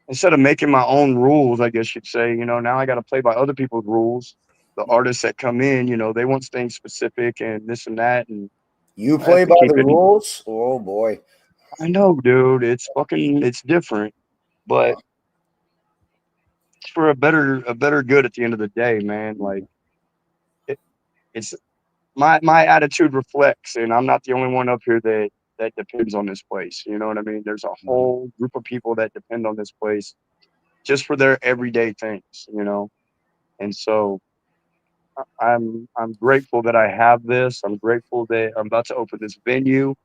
instead of making my own rules, I guess you'd say. You know, now I got to play by other people's rules. The artists that come in, you know, they want things specific and this and that, and You I have play to by keep the it. rules? Oh boy. I know, dude. It's different, but it's for a better good at the end of the day, man. Like it, it's my attitude reflects, and I'm not the only one up here that depends on this place. You know what I mean? There's a whole group of people that depend on this place just for their everyday things. You know, and so I'm grateful that I have this. I'm grateful that I'm about to open this venue,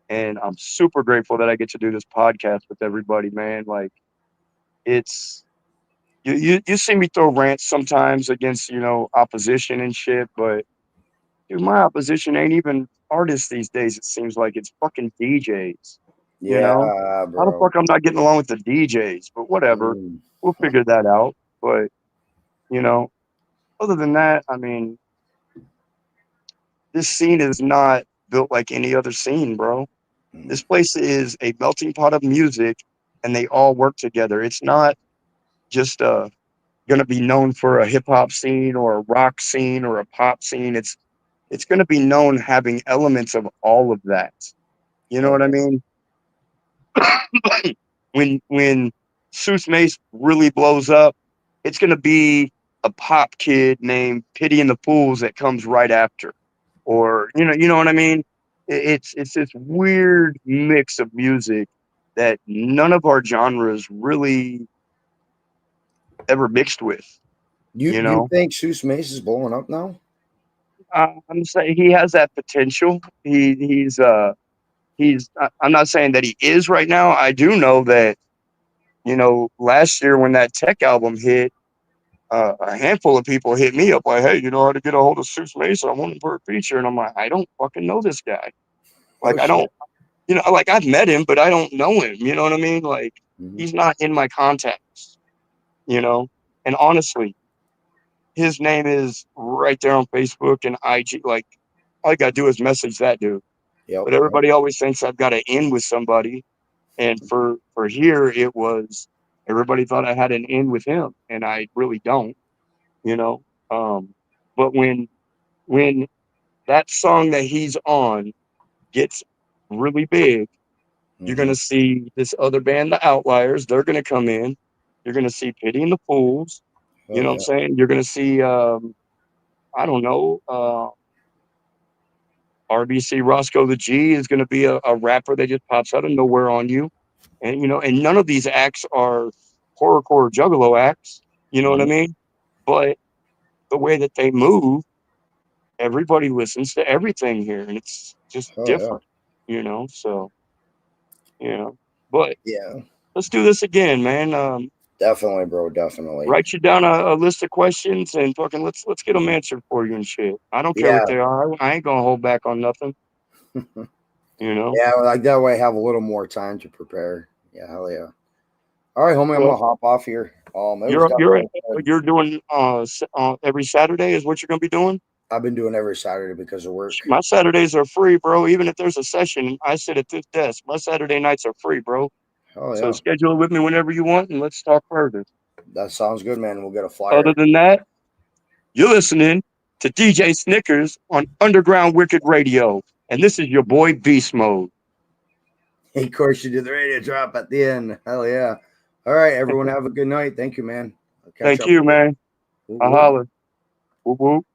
and I'm super grateful that I get to do this podcast with everybody, man. Like it's you see me throw rants sometimes against opposition and shit, but dude, my opposition ain't even artists these days. It seems like it's fucking DJs. You know, Yeah, how the bro. fuck I'm not getting along with the DJs? But whatever, Mm. we'll figure that out. But you know, other than that, I mean, this scene is not built like any other scene, bro. This place is a melting pot of music, and they all work together. It's not just going to be known for a hip hop scene or a rock scene or a pop scene. It's going to be known having elements of all of that. You know what I mean? When Seuss Mace really blows up, it's going to be a pop kid named Pity and the Fools that comes right after, or you know what I mean. It's this weird mix of music that none of our genres really ever mixed with. You You you know, think Seuss Mace is blowing up now? I'm saying he has that potential. I'm not saying that he is right now. I do know that last year when that Tech album hit, a handful of people hit me up like, "Hey, you know how to get a hold of Seuss Mason? I want him for a feature." And I'm like, "I don't fucking know this guy. Oh Like, I shit. don't, like I've met him, but I don't know him. You know what I mean? Like, Mhm. he's not in my contacts. You know, and honestly, his name is right there on Facebook and IG. Like, all I gotta do is message that dude. Yep. But everybody always thinks I've got to in with somebody, and for here it was everybody thought I had an in with him, and I really don't. You know, but when that song that he's on gets really big. You're going to see this other band, the Outliers. They're going to come in. You're going to see Pity and the Fools. You know what I'm saying? You're going to see, I don't know, RBC Roscoe the G is going to be a rapper that just pops out of nowhere on you. And, you know, and none of these acts are horrorcore juggalo acts. You know what I mean? But the way that they move, everybody listens to everything here. And it's just different, you know? So, you know, but let's do this again, man. Definitely, bro. Definitely. Write you down a list of questions and fucking let's get them answered for you and shit. I don't care what they are. I ain't gonna hold back on nothing. You know. Yeah, like that way I have a little more time to prepare. Yeah, hell yeah. All right, homie, I'm gonna hop off here. You're doing every Saturday is what you're gonna be doing. I've been doing every Saturday because of work. My Saturdays are free, bro. Even if there's a session, I sit at this desk. My Saturday nights are free, bro. Oh yeah. So schedule it with me whenever you want, and let's talk further. That sounds good, man. We'll get a flyer. Other than that, you're listening to DJ Snickers on Underground Wicked Radio, and this is your boy BeastMode. Hey, of course, you did the radio drop at the end. Hell yeah. All right, everyone, have a good night. Thank you, man. Thank you, man. I'll holler. Whoop, whoop.